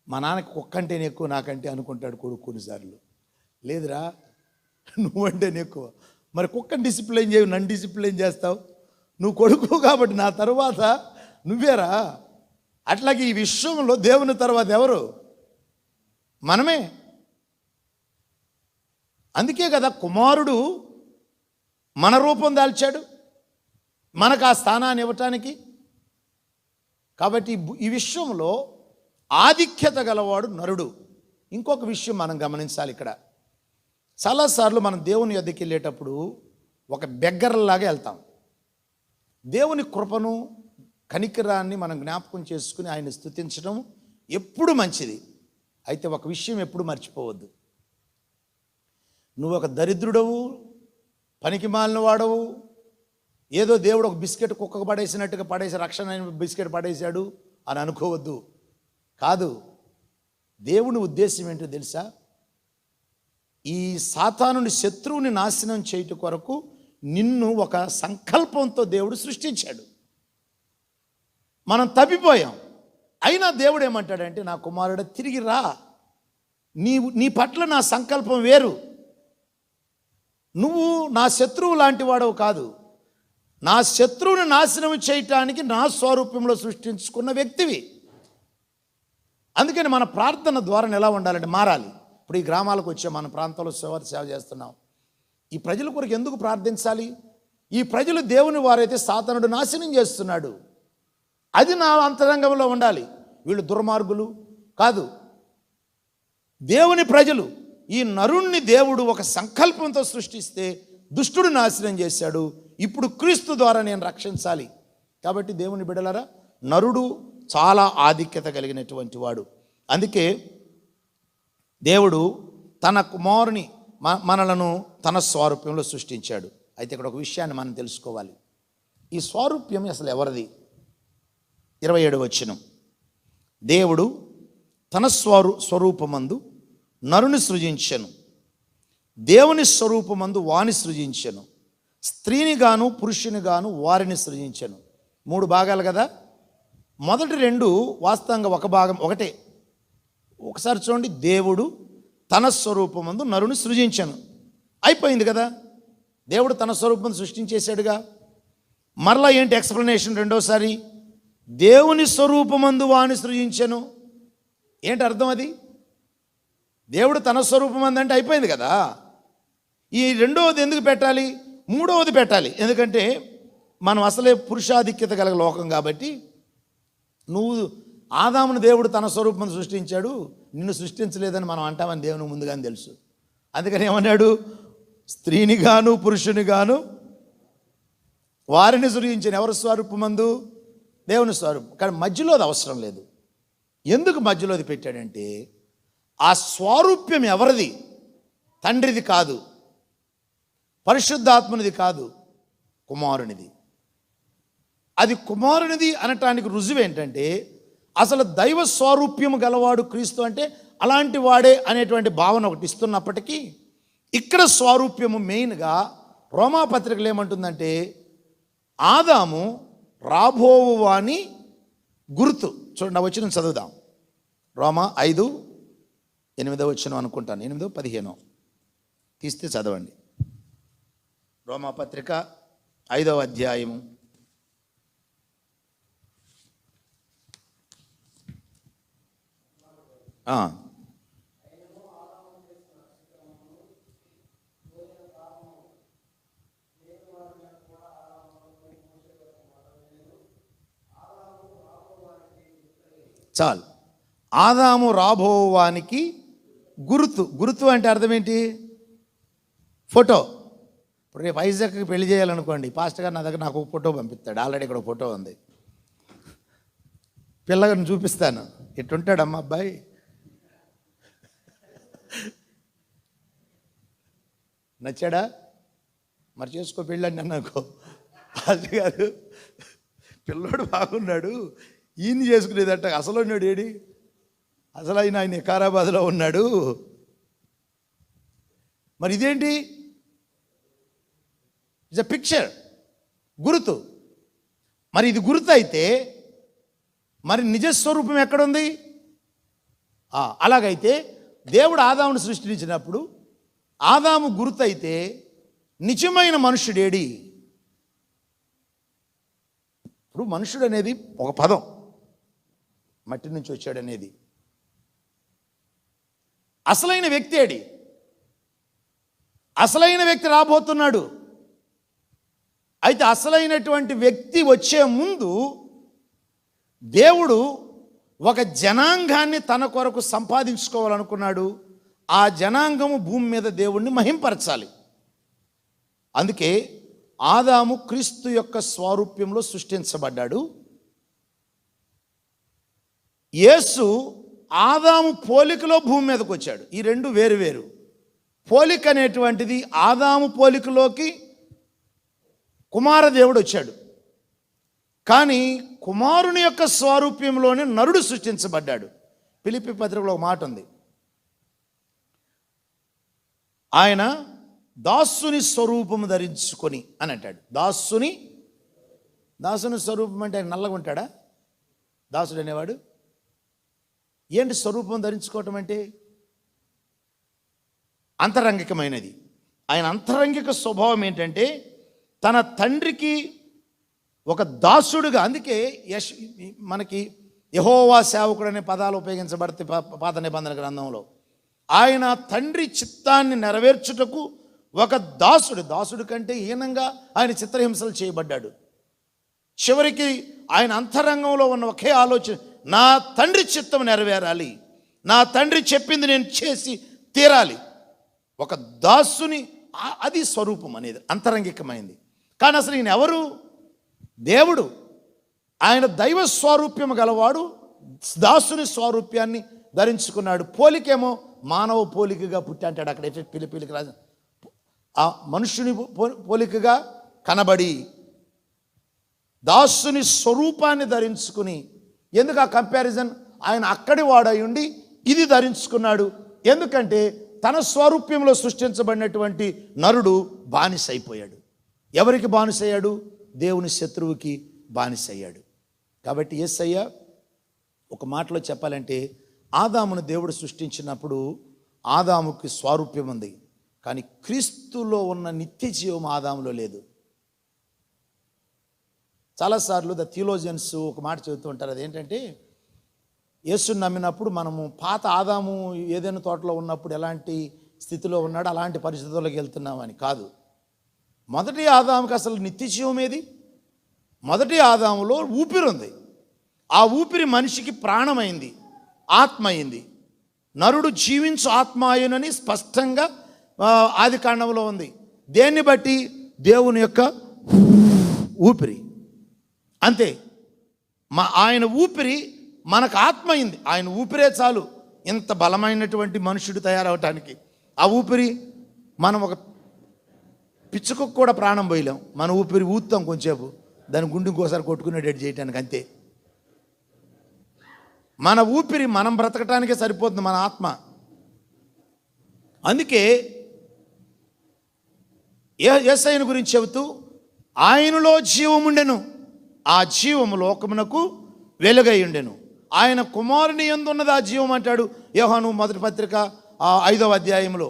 మా నాన్నకి కుక్క అంటేనే ఎక్కువ నాకంటే అనుకుంటాడు కొడుకు కొన్నిసార్లు. లేదురా, నువ్వంటేనే ఎక్కువ. మరి కుక్కని డిసిప్లైన్ చేయవు, నన్ను డిసిప్లైన్ చేస్తావు. నువ్వు కొడుకు కాబట్టి నా తర్వాత నువ్వేరా. అట్లాగే ఈ విశ్వంలో దేవుని తర్వాత ఎవరు? మనమే. అందుకే కదా కుమారుడు మన రూపం దాల్చాడు, మనకు ఆ స్థానాన్ని ఇవ్వటానికి. కాబట్టి ఈ విశ్వంలో ఆధిక్యత గలవాడు నరుడు. ఇంకొక విషయం మనం గమనించాలి. ఇక్కడ చాలాసార్లు మనం దేవుని యొద్దకు వెళ్ళేటప్పుడు ఒక బెగ్గరలాగా వెళ్తాం. దేవుని కృపను, కనికరాన్ని మనం జ్ఞాపకం చేసుకుని ఆయన స్తుతించడం ఎప్పుడు మంచిది. అయితే ఒక విషయం ఎప్పుడు మర్చిపోవద్దు. నువ్వు ఒక దరిద్రుడవు, పనికి మాలిన వాడవు, ఏదో దేవుడు ఒక బిస్కెట్ కుక్కకు పడేసినట్టుగా పడేసి రక్షణ బిస్కెట్ పడేశాడు అని అనుకోవద్దు. కాదు, దేవుని ఉద్దేశం ఏంటో తెలుసా? ఈ సాతానుని, శత్రువుని నాశనం చేయట కొరకు నిన్ను ఒక సంకల్పంతో దేవుడు సృష్టించాడు. మనం తప్పిపోయాం. అయినా దేవుడు ఏమంటాడంటే, నా కుమారుడు తిరిగి రా, నీ పట్ల నా సంకల్పం వేరు. నువ్వు నా శత్రువు లాంటి వాడవు కాదు. నా శత్రువుని నాశనం చేయటానికి నా స్వరూపంలో సృష్టించుకున్న వ్యక్తివి. అందుకని మన ప్రార్థన ద్వారా ఎలా ఉండాలంటే మారాలి. ఇప్పుడు ఈ గ్రామాలకు వచ్చాం, మన ప్రాంతంలో సేవ చేస్తున్నాం. ఈ ప్రజల కొరకు ఎందుకు ప్రార్థించాలి? ఈ ప్రజలు దేవుని వారైతే సాతానుడు నాశనం చేస్తున్నాడు, అది నా అంతరంగంలో ఉండాలి. వీళ్ళు దుర్మార్గులు కాదు, దేవుని ప్రజలు. ఈ నరుణ్ణి దేవుడు ఒక సంకల్పంతో సృష్టిస్తే దుష్టుడు నాశనం చేశాడు. ఇప్పుడు క్రీస్తు ద్వారా నేను రక్షించాలి. కాబట్టి దేవుని బిడ్డలారా, నరుడు చాలా ఆధిక్యత కలిగినటువంటి వాడు. అందుకే దేవుడు తన కుమారుని మనలను తన స్వారూప్యంలో సృష్టించాడు. అయితే ఇక్కడ ఒక విషయాన్ని మనం తెలుసుకోవాలి. ఈ స్వారూప్యం అసలు ఎవరిది? 27వ వచనం, దేవుడు తన స్వరూపమందు నరుని సృజించెను, దేవుని స్వరూపమందు వాని సృజించెను, స్త్రీని గాను పురుషుని గాను వారిని సృజించెను. 3 భాగాలు కదా. మొదటి 2 వాస్తవంగా ఒక భాగం ఒకటే. ఒకసారి చూడండి, దేవుడు తన స్వరూపమందు నరుని సృజించెను, అయిపోయింది కదా. దేవుడు తన స్వరూపం సృష్టించేశాడుగా. మరలా ఏంటి ఎక్స్ప్లెనేషన్? రెండోసారి దేవుని స్వరూపమందు వాని సృజించెను. ఏంటి అర్థం? అది దేవుడు తన స్వరూపమందు అంటే అయిపోయింది కదా. ఈ రెండవది ఎందుకు పెట్టాలి? మూడవది పెట్టాలి. ఎందుకంటే మనం అసలే పురుషాధిక్యత గల లోకం కాబట్టి, నువ్వు ఆదామును దేవుడు తన స్వరూపం సృష్టించాడు, నిన్ను సృష్టించలేదని మనం అంటామని దేవునికి ముందుగానే తెలుసు. అందుకని ఏమన్నాడు? స్త్రీని గాను పురుషుని గాను వారిని సృజించిన. ఎవరి స్వరూపమందు? దేవుని స్వరూపం. కానీ మధ్యలో అది అవసరం లేదు. ఎందుకు మధ్యలోది పెట్టాడంటే, ఆ స్వారూప్యం ఎవరిది? తండ్రిది కాదు, పరిశుద్ధాత్మనిది కాదు, కుమారునిది. అది కుమారునిది అనటానికి రుజువు ఏంటంటే, అసలు దైవ స్వారూప్యము గలవాడు క్రీస్తు అంటే అలాంటి వాడే అనేటువంటి భావన ఒకటి ఇస్తున్నప్పటికీ, ఇక్కడ స్వారూప్యము మెయిన్గా రోమాపత్రికలు ఏమంటుందంటే, ఆదాము రాబోవు వాని గుర్తు. చూడండి, వచనం చదువుదాం. రోమా 5:8 అనుకుంటాను, 8-15 తీస్తే చదవండి. రోమాపత్రిక 5వ అధ్యాయము 4. ఆదాము రాబోవానికి గుర్తు. గుర్తు అంటే అర్థం ఏంటి? ఫోటో. ఇప్పుడు రేపు ఐజాక్కి పెళ్లి చేయాలనుకోండి, పాస్టర్ గారు నా దగ్గర నాకు ఒక ఫోటో పంపిస్తాడు. ఆల్రెడీ ఇక్కడ ఫోటో ఉంది, పిల్లగారిని చూపిస్తాను. ఎట్టుంటాడమ్మా అబ్బాయి, నచ్చాడా? మరి చేసుకో పెళ్ళండి అన్నాకో. పాస్టర్ గారు పిల్లోడు బాగున్నాడు, ఈయన చేసుకునేదట. అసలు ఉన్నాడు ఏడి? అసలు ఆయన వికారాబాద్లో ఉన్నాడు. మరి ఇదేంటి? ఇట్స్ ఎ పిక్చర్, గుర్తు. మరి ఇది గుర్తు అయితే మరి నిజస్వరూపం ఎక్కడుంది? అలాగైతే దేవుడు ఆదామును సృష్టించినప్పుడు ఆదాము గుర్తు అయితే నిజమైన మనుష్యుడేడి? ఇప్పుడు మనుషుడు అనేది ఒక పదం, మట్టి నుంచి వచ్చాడనేది. అసలైన వ్యక్తి ఏడి? అసలైన వ్యక్తి రాబోతున్నాడు. అయితే అసలైనటువంటి వ్యక్తి వచ్చే ముందు దేవుడు ఒక జనాంగాన్ని తన కొరకు సంపాదించుకోవాలనుకున్నాడు. ఆ జనాంగము భూమి మీద దేవుణ్ణి మహింపరచాలి. అందుకే ఆదాము క్రీస్తు యొక్క స్వారూప్యంలో సృష్టించబడ్డాడు. యేసు ఆదాము పోలికలో భూమి మీదకి వచ్చాడు. ఈ రెండు వేరు వేరు. పోలిక అనేటువంటిది ఆదాము పోలికలోకి కుమారదేవుడు వచ్చాడు. కానీ కుమారుని యొక్క స్వారూప్యంలోనే నరుడు సృష్టించబడ్డాడు. ఫిలిప్పీ పత్రికలో ఒక మాట ఉంది, ఆయన దాసుని స్వరూపము ధరించుకొని అని అంటాడు. దాసుని స్వరూపం అంటే ఆయన నల్లగా ఉంటాడా? దాసుడు అనేవాడు ఏంటి? స్వరూపం ధరించుకోవటం అంటే అంతరంగికమైనది. ఆయన అంతరంగిక స్వభావం ఏంటంటే తన తండ్రికి ఒక దాసుడుగా. అందుకే మనకి యెహోవా సేవకుడు అనే పదాలు ఉపయోగించబడితే పాత నిబంధన గ్రంథంలో ఆయన తండ్రి చిత్తాన్ని నెరవేర్చుటకు ఒక దాసుడు కంటే హీనంగా ఆయన చిత్రహింసలు చేయబడ్డాడు. చివరికి ఆయన అంతరంగంలో ఉన్న ఒకే ఆలోచన, నా తండ్రి చిత్తం నెరవేరాలి, నా తండ్రి చెప్పింది నేను చేసి తీరాలి. ఒక దాసుని అది స్వరూపం అనేది అంతరంగికమైంది. కానీ అసలు ఈయన ఎవరు? దేవుడు. ఆయన దైవ స్వారూప్యం గలవాడు, దాసుని స్వారూప్యాన్ని ధరించుకున్నాడు. పోలికేమో మానవ పోలికగా పుట్టి అంటాడు అక్కడ ఫిలిప్పీలకు రాజు. ఆ మనుషుని పోలికగా కనబడి దాసుని స్వరూపాన్ని ధరించుకుని. ఎందుకు ఆ కంపారిజన్? ఆయన అక్కడి వాడై ఉండి ఇది ధరించుకున్నాడు. ఎందుకంటే తన స్వరూప్యంలో సృష్టించబడినటువంటి నరుడు బానిస అయిపోయాడు. ఎవరికి బానిసయ్యాడు? దేవుని శత్రువుకి బానిసయ్యాడు. కాబట్టి యేసయ్య ఒక మాటలో చెప్పాలంటే, ఆదామును దేవుడు సృష్టించినప్పుడు ఆదాముకి స్వారూప్యం ఉంది, కానీ క్రీస్తులో ఉన్న నిత్య జీవం ఆదాములో లేదు. చాలాసార్లు ద థియోలోజియన్స్ ఒక మాట చెబుతూ ఉంటారు. అదేంటంటే, యేసుని నమ్మినప్పుడు మనము పాత ఆదాము ఏదైనా తోటలో ఉన్నప్పుడు ఎలాంటి స్థితిలో ఉన్నాడో అలాంటి పరిస్థితుల్లోకి వెళ్తున్నామని కాదు. మొదటి ఆదాముకి అసలు నిత్య జీవం ఏది? మొదటి ఆదాములో ఊపిరి ఉంది. ఆ ఊపిరి మనిషికి ప్రాణమైంది, ఆత్మ అయింది. నరుడు జీవించు ఆత్మ అయ్యునని స్పష్టంగా ఆది కాండంలో ఉంది. దేన్ని బట్టి? దేవుని యొక్క ఊపిరి. అంతే. ఆయన ఊపిరి మనకు ఆత్మ అయింది. ఆయన ఊపిరే చాలు ఇంత బలమైనటువంటి మనుషుడు తయారవటానికి. ఆ ఊపిరి మనం ఒక పిచ్చుకు కూడా ప్రాణం పోయలేం. మన ఊపిరి ఊతాం కొంచెంసేపు, దాని గుండె ఇంకోసారి కొట్టుకునేటట్టు చేయటానికి, అంతే. మన ఊపిరి మనం బ్రతకటానికే సరిపోతుంది, మన ఆత్మ. అందుకే యేసయ్యను గురించి చెబుతూ, ఆయనలో జీవముండెను, ఆ జీవము లోకమునకు వెలుగై ఉండెను, ఆయన కుమారుని యందు ఉన్నది ఆ జీవం అంటాడు యోహాను మొదటి పత్రిక 5వ అధ్యాయంలో.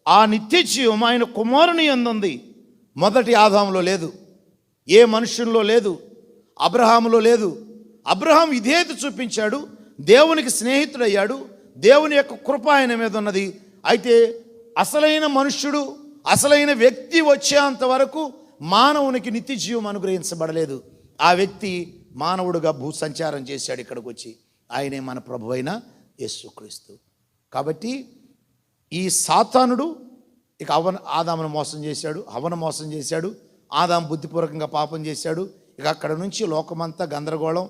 ఆ నిత్య జీవం ఆయన కుమారుని యందు ఉంది. మొదటి ఆదాములో లేదు, ఏ మనుషుల్లో లేదు, అబ్రహాములో లేదు. అబ్రహాం విధేయత చూపించాడు, దేవునికి స్నేహితుడయ్యాడు, దేవుని యొక్క కృప ఆయన మీద ఉన్నది. అయితే అసలైన మనుష్యుడు, అసలైన వ్యక్తి వచ్చేంత వరకు మానవునికి నిత్య జీవం అనుగ్రహించబడలేదు. ఆ వ్యక్తి మానవుడుగా భూ సంచారం చేశాడు ఇక్కడికి వచ్చి. ఆయనే మన ప్రభు అయిన యేసుక్రీస్తు. కాబట్టి ఈ సాతానుడు ఇక ఆదామును మోసం చేశాడు, హవ్వను మోసం చేశాడు, ఆదాము బుద్ధిపూర్వకంగా పాపం చేశాడు. ఇక అక్కడ నుంచి లోకమంతా గందరగోళం,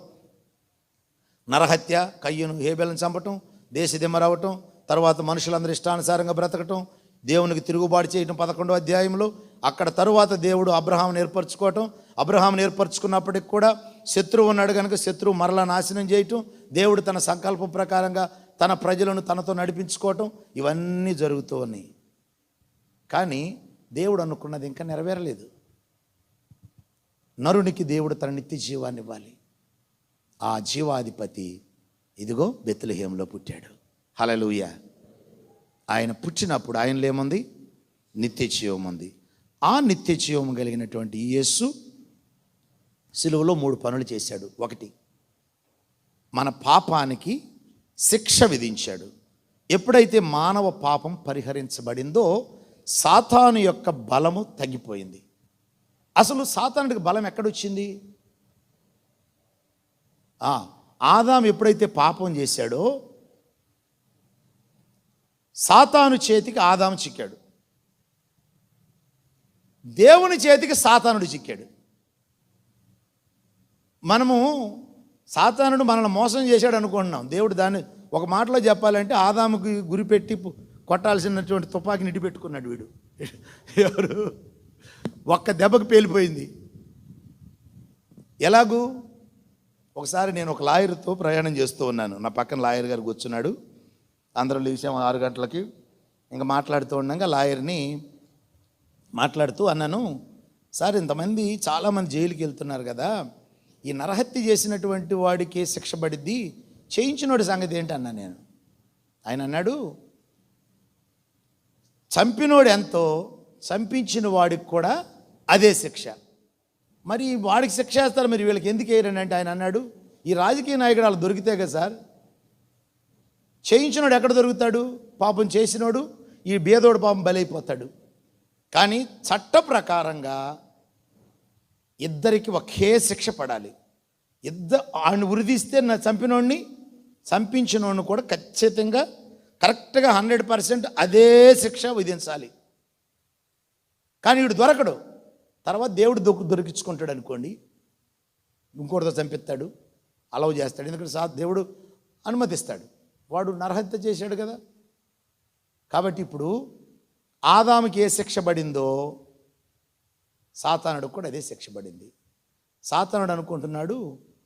నరహత్య, కయ్యను హేబెలను చంపటం, దేశదిమ్మ రావటం, తర్వాత మనుషులందరూ ఇష్టానుసారంగా బ్రతకటం, దేవునికి తిరుగుబాటు చేయటం 11వ అధ్యాయంలో. అక్కడ తరువాత దేవుడు అబ్రహామును ఏర్పరచుకోవటం, అబ్రహామును ఏర్పరచుకున్నప్పటికి కూడా శత్రువు ఉన్నాడు కనుక శత్రువు మరలా నాశనం చేయటం, దేవుడు తన సంకల్పం ప్రకారంగా తన ప్రజలను తనతో నడిపించుకోవటం, ఇవన్నీ జరుగుతూ ఉన్నాయి. కానీ దేవుడు అనుకున్నది ఇంకా నెరవేరలేదు. నరునికి దేవుడు తన నిత్య జీవాన్ని ఇవ్వాలి. ఆ జీవాధిపతి ఇదిగో బెత్లెహేములో పుట్టాడు. హల్లెలూయా. ఆయన పుట్టినప్పుడు ఆయనలో ఏముంది? నిత్య జీవం ఉంది. ఆ నిత్య జీవం కలిగినటువంటి యేసు సిలువలో 3 పనులు చేశాడు. 1, మన పాపానికి శిక్ష విధించాడు. ఎప్పుడైతే మానవ పాపం పరిహరించబడిందో సాతాను యొక్క బలము తగ్గిపోయింది. అసలు సాతానుడికి బలం ఎక్కడొచ్చింది? ఆదాము ఎప్పుడైతే పాపం చేశాడో సాతాను చేతికి ఆదాము చిక్కాడు, దేవుని చేతికి సాతానుడు చిక్కాడు. మనము సాతానుడు మనల్ని మోసం చేశాడు అనుకుంటున్నాం. దేవుడు దాన్ని ఒక మాటలో చెప్పాలంటే ఆదాముకి గురిపెట్టి కొట్టాల్సినటువంటి తుపాకిని ఇటు పెట్టుకున్నాడు వీడు. ఎవరు? ఒక్క దెబ్బకు పేలిపోయింది. ఎలాగూ? ఒకసారి నేను ఒక లాయర్తో ప్రయాణం చేస్తూ ఉన్నాను. నా పక్కన లాయర్ గారు కూర్చున్నాడు. అందరం లేచాము 6 గంటలకి. ఇంకా మాట్లాడుతూ ఉండగా లాయర్ని మాట్లాడుతూ అన్నాను, సార్ ఇంతమంది చాలామంది జైలుకి వెళ్తున్నారు కదా, ఈ నరహత్య చేసినటువంటి వాడికి శిక్ష పడిద్ది, చేయించినోడి సంగతి ఏంటి అన్నా నేను. ఆయన అన్నాడు, చంపినోడు ఎంతో చంపించిన వాడికి కూడా అదే శిక్ష. మరి వాడికి శిక్ష వేస్తారు, మరి వీళ్ళకి ఎందుకు వేయరని అంటే ఆయన అన్నాడు, ఈ రాజకీయ నాయకుడు వాళ్ళు దొరికితే కదా సార్, చేయించినోడు ఎక్కడ దొరుకుతాడు? పాపం చేసినోడు, ఈ బేదోడు పాపం బలైపోతాడు. కానీ చట్ట ప్రకారంగా ఇద్దరికి ఒకే శిక్ష పడాలి. ఆయన ఉరిదీస్తే చంపినోడిని చంపించినోడిని కూడా ఖచ్చితంగా కరెక్ట్గా 100% అదే శిక్ష విధించాలి. కానీ వీడు దొరకడు. తర్వాత దేవుడు దొరికించుకుంటాడు అనుకోండి, ఇంకోటితో చంపిస్తాడు, అలవ్ చేస్తాడు. ఎందుకంటే దేవుడు అనుమతిస్తాడు. వాడు నరహత్య చేశాడు కదా. కాబట్టి ఇప్పుడు ఆదాముకి ఏ శిక్ష పడిందో సాతానుడికి కూడా అదే శిక్ష పడింది. సాతానుడు అనుకుంటున్నాడు,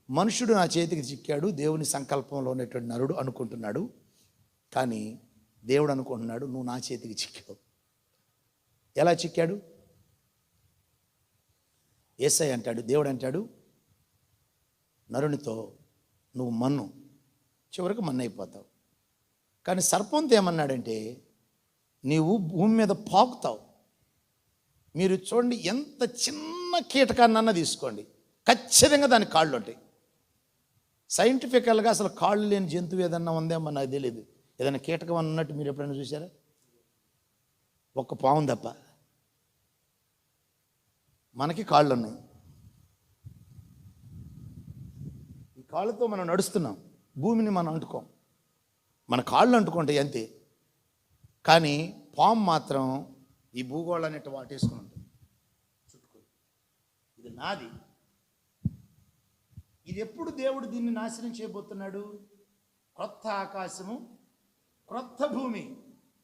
మనుషుడు నా చేతికి చిక్కాడు, దేవుని సంకల్పంలో ఉన్నటువంటి నరుడు అనుకుంటున్నాడు. కానీ దేవుడు అనుకుంటున్నాడు, నువ్వు నా చేతికి చిక్కావు. ఎలా చిక్కాడు? యేసయ్య అంటాడు, దేవుడు అంటాడు నరునితో, నువ్వు మన్ను, చివరికి మన్ను అయిపోతావు. కానీ సర్పంతో ఏమన్నాడంటే, నీవు భూమి మీద పాకుతావు. మీరు చూడండి, ఎంత చిన్న కీటకాన్నన్నా తీసుకోండి, ఖచ్చితంగా దాని కాళ్ళు ఉంటాయి. సైంటిఫికల్గా అసలు కాళ్ళు లేని జంతువు ఏదన్నా ఉందేమో నాకు తెలియదు. ఏదైనా కీటకం అన్నట్టు మీరు ఎప్పుడైనా చూసారా? ఒక్క పాము తప్ప. మనకి కాళ్ళు ఉన్నాయి. ఈ కాళ్ళతో మనం నడుస్తున్నాం, భూమిని మనం అంటుకోం, మన కాళ్ళు అంటుకుంటాయి అంతే. కానీ పాము మాత్రం ఈ భూగోళాన్ని వాటేసుకుని ఉంటుంది, చుట్టుకొని. ఇది నాది. ఇది ఎప్పుడు దేవుడు దీన్ని నాశనం చేయబోతున్నాడు? క్రొత్త ఆకాశము, క్రొత్త భూమి,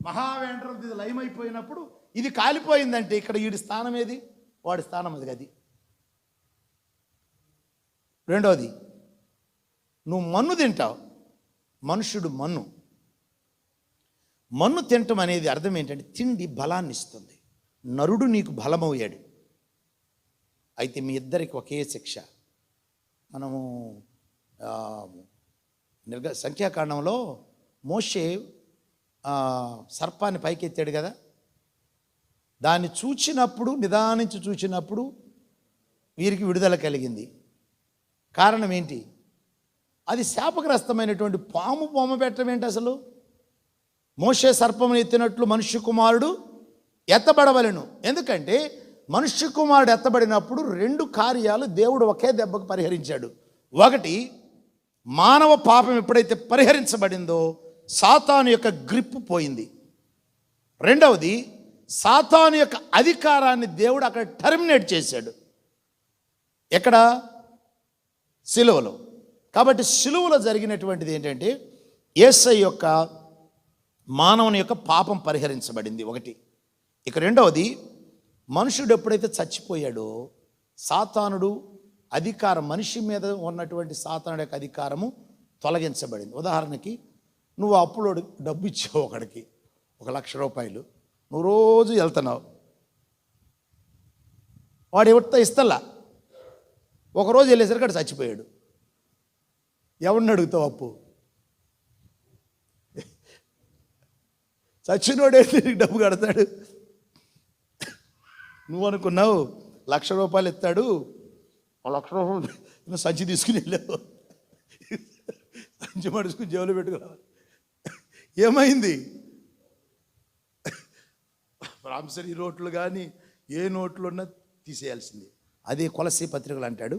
మహావేంట్రం ఇది లయమైపోయినప్పుడు ఇది కాలిపోయిందంటే ఇక్కడ వీడి స్థానం ఏది? వాడి స్థానం అది. అది రెండోది, నువ్వు మన్ను తింటావు. మనుషుడు మన్ను. మన్ను తినటం అనేది అర్థం ఏంటంటే, తిండి బలాన్ని ఇస్తుంది. నరుడు నీకు బలమయ్యాడు. అయితే మీ ఇద్దరికి ఒకే శిక్ష. మనము సంఖ్యాకాండంలో మోషే సర్పాన్ని పైకెత్తాడు కదా, దాన్ని చూచినప్పుడు, నిదానించి చూచినప్పుడు వీరికి విడుదల కలిగింది. కారణం ఏంటి? అది శాపగ్రస్తమైనటువంటి పాము బొమ్మ పెట్టడం ఏంటి అసలు? మోషే సర్పమును ఎత్తినట్లు మనుష్య కుమారుడు ఎత్తబడవలెను. ఎందుకంటే మనుష్య కుమారుడు ఎత్తబడినప్పుడు 2 కార్యాలు దేవుడు ఒకే దెబ్బకు పరిహరించాడు. ఒకటి, మానవ పాపం ఎప్పుడైతే పరిహరించబడిందో సాతాను యొక్క గ్రిప్ పోయింది. రెండవది, సాతాను యొక్క అధికారాన్ని దేవుడు అక్కడ టర్మినేట్ చేశాడు. ఎక్కడ? సిలువలో. కాబట్టి సిలువలో జరిగినటువంటిది ఏంటంటే, యేసయ్య యొక్క మానవుని యొక్క పాపం పరిహరించబడింది ఒకటి. ఇక రెండవది, మనుషుడు ఎప్పుడైతే చచ్చిపోయాడో సాతానుడు అధికారం, మనిషి మీద ఉన్నటువంటి సాతానుడి యొక్క అధికారము తొలగించబడింది. ఉదాహరణకి, నువ్వు అప్పులో డబ్బు ఇచ్చావు ఒకడికి, 1,00,000 రూపాయలు, నువ్వు రోజు వెళ్తున్నావు, వాడు ఎవరితో ఇస్తలా, ఒకరోజు వెళ్ళేసరికి అక్కడ చచ్చిపోయాడు. ఎవరిని అడుగుతావు అప్పు? చచ్చినోడే డబ్బు కడతాడు. నువ్వు అనుకున్నావు 1,00,000 రూపాయలు ఇస్తాడు, 1,00,000 రూపాయలు సంచి తీసుకుని వెళ్ళావు, సంచి మడుచుకుని జేబులో పెట్టుకున్నావు. ఏమైంది? ప్రామిసరీ నోట్లు కానీ ఏ నోట్లు ఉన్నా తీసేయాల్సింది. అదే కొలసీ పత్రికలు అంటాడు,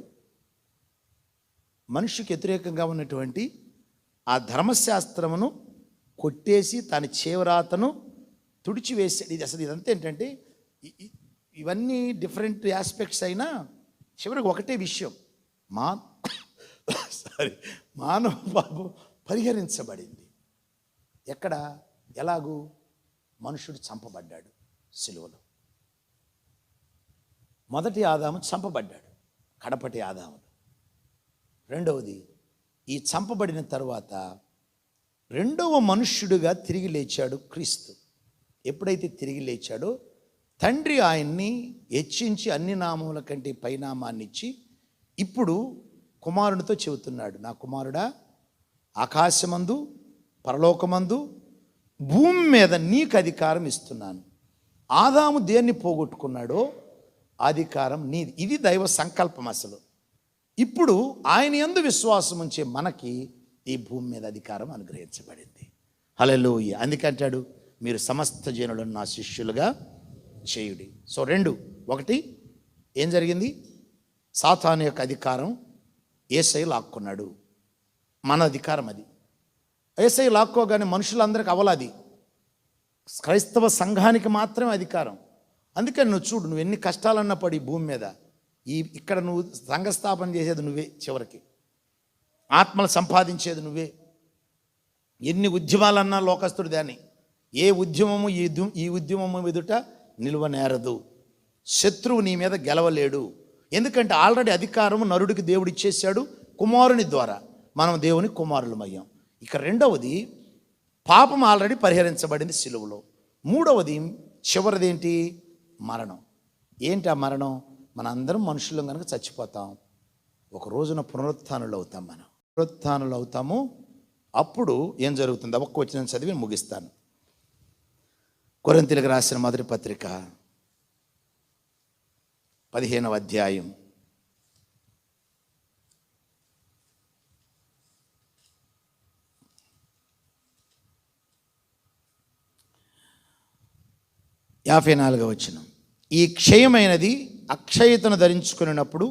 మనిషికి వ్యతిరేకంగా ఉన్నటువంటి ఆ ధర్మశాస్త్రమును కొట్టేసి తన చేవరాతను తుడిచివేసాడు. ఇది అసలు ఇదంతా ఏంటంటే, ఇవన్నీ డిఫరెంట్ ఆస్పెక్ట్స్ అయినా చివరికి ఒకటే విషయం, మానవ పాపం పరిహరించబడింది. ఎక్కడ? ఎలాగూ? మనుషుడు చంపబడ్డాడు సిలువలో. మొదటి ఆదాము చంపబడ్డాడు, కడపటి ఆదాము. రెండవది, ఈ చంపబడిన తరువాత రెండవ మనుష్యుడిగా తిరిగి లేచాడు క్రీస్తు. ఎప్పుడైతే తిరిగి లేచాడో తండ్రి ఆయన్ని హెచ్చించి అన్ని నామముల కంటే పైనామాన్ని ఇచ్చి ఇప్పుడు కుమారునితో చెబుతున్నాడు, నా కుమారుడా, ఆకాశమందు పరలోకమందు భూమి మీద నీకు అధికారం ఇస్తున్నాను. ఆదాము దేన్ని పోగొట్టుకున్నాడో అధికారం నీది. ఇది దైవ సంకల్పం. అసలు ఇప్పుడు ఆయన యందు విశ్వాసం ఉంచే మనకి ఈ భూమి మీద అధికారం అనుగ్రహించబడింది. హల్లెలూయా. అందుకంటాడు, మీరు సమస్త జనులను నా శిష్యులుగా చేయుడి. సో 2, ఒకటి, ఏం జరిగింది? సాతాను యొక్క అధికారం యేసయ్య లాక్కున్నాడు. మన అధికారం అది. యేసయ్య లాక్కోగానే మనుషులందరికీ అవలాది, క్రైస్తవ సంఘానికి మాత్రమే అధికారం. అందుకని నువ్వు చూడు, నువ్వు ఎన్ని కష్టాలన్నా పడి భూమి మీద ఇక్కడ నువ్వు సంఘస్థాపన చేసేది నువ్వే, చివరికి ఆత్మలు సంపాదించేది నువ్వే. ఎన్ని ఉద్యమాలన్నా లోకస్తుడు దాన్ని, ఏ ఉద్యమము ఈ ఉద్యమము ఎదుట నిలువనేరదు. శత్రువు నీ మీద గెలవలేడు. ఎందుకంటే ఆల్రెడీ అధికారము నరుడికి దేవుడు ఇచ్చేశాడు, కుమారుని ద్వారా మనం దేవుని కుమారులమయ్యాం. ఇక రెండవది, పాపం ఆల్రెడీ పరిహరించబడింది సిలువలో. మూడవది, చివరిది ఏంటి? మరణం. ఏంటి ఆ మరణం? మన అందరం మనుషులం కనుక చచ్చిపోతాం. ఒక రోజున పునరుత్థానులు అవుతాం. మనం పునరుత్థానులు అవుతాము. అప్పుడు ఏం జరుగుతుంది? ఒక్క వచనం చదివి ముగిస్తాను. కొరింథీయులకు రాసిన మొదటి పత్రిక 15వ అధ్యాయం 54వ వచనం. ఈ క్షయమైనది అక్షయతను ధరించుకున్నప్పుడు,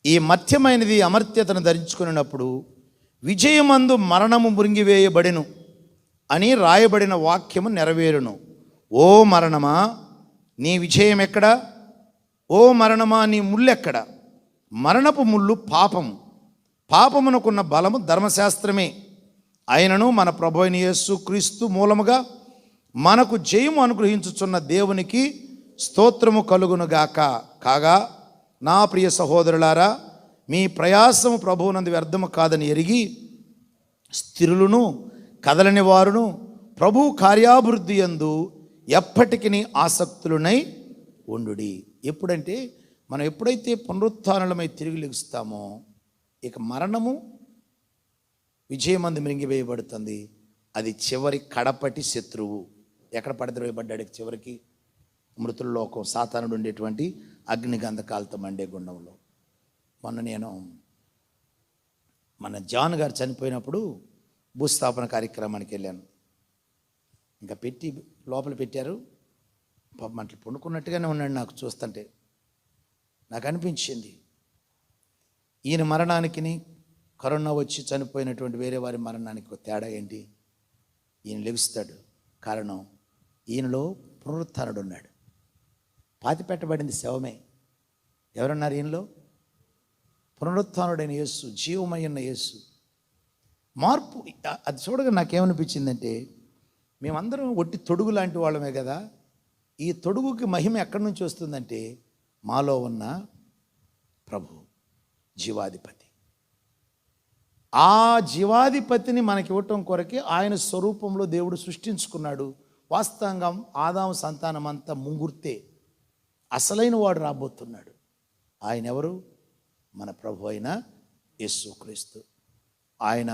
ఈ మర్త్యమైనది అమర్త్యతను ధరించుకున్నప్పుడు విజయమందు మరణము మృంగివేయబడెను అని రాయబడిన వాక్యము నెరవేరును. ఓ మరణమా, నీ విజయం ఎక్కడా? ఓ మరణమా, నీ ముళ్ళెక్కడ? మరణపు ముళ్ళు పాపము, పాపమునకున్న బలము ధర్మశాస్త్రమే. అయినను మన ప్రభువైన యేసు క్రీస్తు మూలముగా మనకు జయము అనుగ్రహించుచున్న దేవునికి స్తోత్రము కలుగునుగాక. కాగా నా ప్రియ సహోదరులారా, మీ ప్రయాసము ప్రభువునందు వ్యర్థము కాదని ఎరిగి స్థిరులను కదలని వారును ప్రభు కార్యాభివృద్ధి యందు ఎప్పటికీ ఆసక్తులునై ఉండుడి. ఎప్పుడంటే మనం ఎప్పుడైతే పునరుత్థానులమై తిరిగి లెగుస్తామో, ఇక మరణము విజయమందు మింగివేయబడుతుంది. అది చివరి కడపటి శత్రువు. ఎక్కడ పడద్రోయబడ్డాడు? చివరికి మృతుల లోకం, సాతానుడు ఉండేటువంటి అగ్నిగంధకాలతో మండే గుండంలో. మొన్న నేను మన జాన్ గారు చనిపోయినప్పుడు భూస్థాపన కార్యక్రమానికి వెళ్ళాను. ఇంకా పెట్టి లోపల పెట్టారు. పాపం అట్లా పండుకున్నట్టుగానే ఉన్నాడు. నాకు చూస్తుంటే నాకు అనిపించింది, ఈయన మరణానికి, కరోనా వచ్చి చనిపోయినటువంటి వేరే వారి మరణానికి తేడా ఏంటి? ఈయన లెగుస్తాడు. కారణం, ఈయనలో పునరుత్థానుడు ఉన్నాడు. పాతి పెట్టబడింది శవమే. ఎవరున్నారు ఈయనలో? పునరుత్థానుడైన యేసు, జీవమైన యేసు. మార్పు అది చూడగా నాకేమనిపించిందంటే, మేమందరం ఒట్టి తొడుగు లాంటి వాళ్ళమే కదా. ఈ తొడుగుకి మహిమ ఎక్కడి నుంచి వస్తుందంటే, మాలో ఉన్న ప్రభు జీవాధిపతి. ఆ జీవాధిపతిని మనకి ఇవ్వటం కొరకే ఆయన స్వరూపంలో దేవుడు సృష్టించుకున్నాడు. వాస్తవంగా ఆదాము సంతానం అంతా ముంగుర్తే. అసలైన వాడు రాబోతున్నాడు. ఆయన ఎవరు? మన ప్రభు అయిన యేసుక్రీస్తు. ఆయన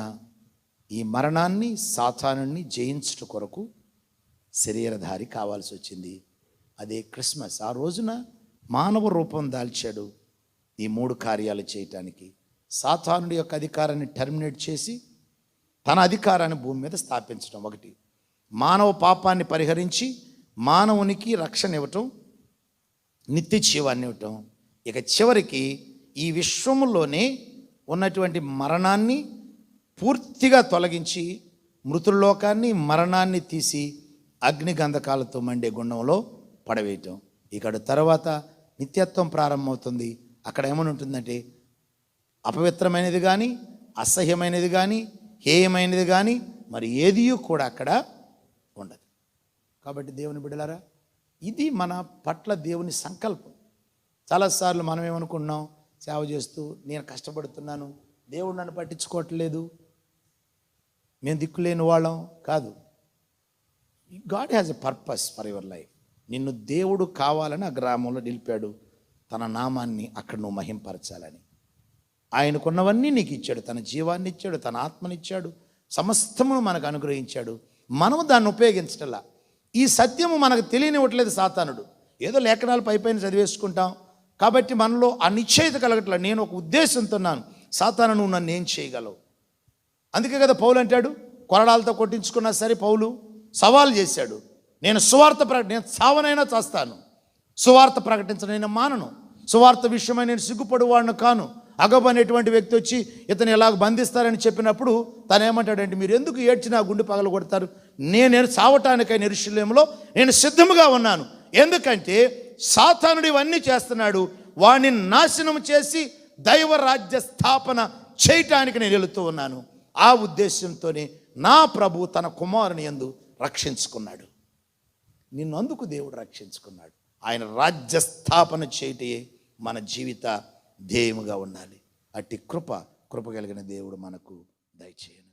ఈ మరణాన్ని, సాతానుని జయించుట కొరకు శరీరధారి కావాల్సి వచ్చింది. అదే క్రిస్మస్. ఆ రోజున మానవ రూపం దాల్చాడు ఈ 3 కార్యాలు చేయటానికి. సాతానుడి యొక్క అధికారాన్ని టెర్మినేట్ చేసి తన అధికారాన్ని భూమి మీద స్థాపించడం. ఒకటి, మానవ పాపాన్ని పరిహరించి మానవునికి రక్షణ ఇవ్వటం, నిత్య జీవాన్ని ఇవ్వటం. ఇక చివరికి ఈ విశ్వములోనే ఉన్నటువంటి మరణాన్ని పూర్తిగా తొలగించి మృతుల లోకాన్ని, మరణాన్ని తీసి అగ్నిగంధకాలతో మండే గుండంలో పడవేయటం. ఇక్కడ తర్వాత నిత్యత్వం ప్రారంభమవుతుంది. అక్కడ ఏమని ఉంటుందంటే, అపవిత్రమైనది కానీ, అసహ్యమైనది కానీ, హేయమైనది కానీ మరి ఏది కూడా అక్కడ ఉండదు. కాబట్టి దేవుని బిడ్డలారా, ఇది మన పట్ల దేవుని సంకల్పం. చాలాసార్లు మనం ఏమనుకున్నాం, సేవ చేస్తూ నేను కష్టపడుతున్నాను, దేవుడు నన్ను పట్టించుకోవట్లేదు, మేము దిక్కులేని వాళ్ళం కాదు. God has a purpose for your life. నిన్ను దేవుడు కావాలని ఆ గ్రామంలో నిలిపాడు. తన నామాన్ని అక్కడ నువ్వు మహింపరచాలని. ఆయనకున్నవన్నీ నీకు ఇచ్చాడు. తన జీవాన్ని ఇచ్చాడు, తన ఆత్మనిచ్చాడు, సమస్తమును మనకు అనుగ్రహించాడు. మనము దాన్ని ఉపయోగించటలా. ఈ సత్యము మనకు తెలియనివ్వట్లేదు సాతానుడు. ఏదో లేఖనాలు పైపైన చదివేసుకుంటాం కాబట్టి మనలో ఆ నిశ్చయిత కలగట్లేదు. నేను ఒక ఉద్దేశంతో ఉన్నాను, సాతాను నువ్వు నన్ను ఏం చేయగలవు. అందుకే కదా పౌలు అంటాడు, కొరడాలతో కొట్టించుకున్నా సరే పౌలు సవాల్ చేశాడు, నేను సువార్త నేను చావనైనా చేస్తాను, సువార్త ప్రకటించడం నేను మానను, సువార్త విషయమై నేను సిగ్గుపడువాడిని కాను. అగబ్ అనేటువంటి వ్యక్తి వచ్చి ఇతను ఎలాగ బంధిస్తారని చెప్పినప్పుడు తను ఏమంటాడంటే, మీరు ఎందుకు ఏడ్చినా గుండె పగలు కొడతారు, నేను చావటానికై యెరూషలేములో నేను సిద్ధముగా ఉన్నాను. ఎందుకంటే సాతానుడు ఇవన్నీ చేస్తున్నాడు, వాడిని నాశనం చేసి దైవ రాజ్య స్థాపన చేయటానికి నేను వెళుతూ ఉన్నాను. ఆ ఉద్దేశంతోనే నా ప్రభు తన కుమారుని యందు రక్షించుకున్నాడు. నిన్ను అందుకు దేవుడు రక్షించుకున్నాడు. ఆయన రాజ్య స్థాపన చేయటే మన జీవిత ధ్యేయముగా ఉండాలి. అట్టి కృప కృప కలిగిన దేవుడు మనకు దయచేయను.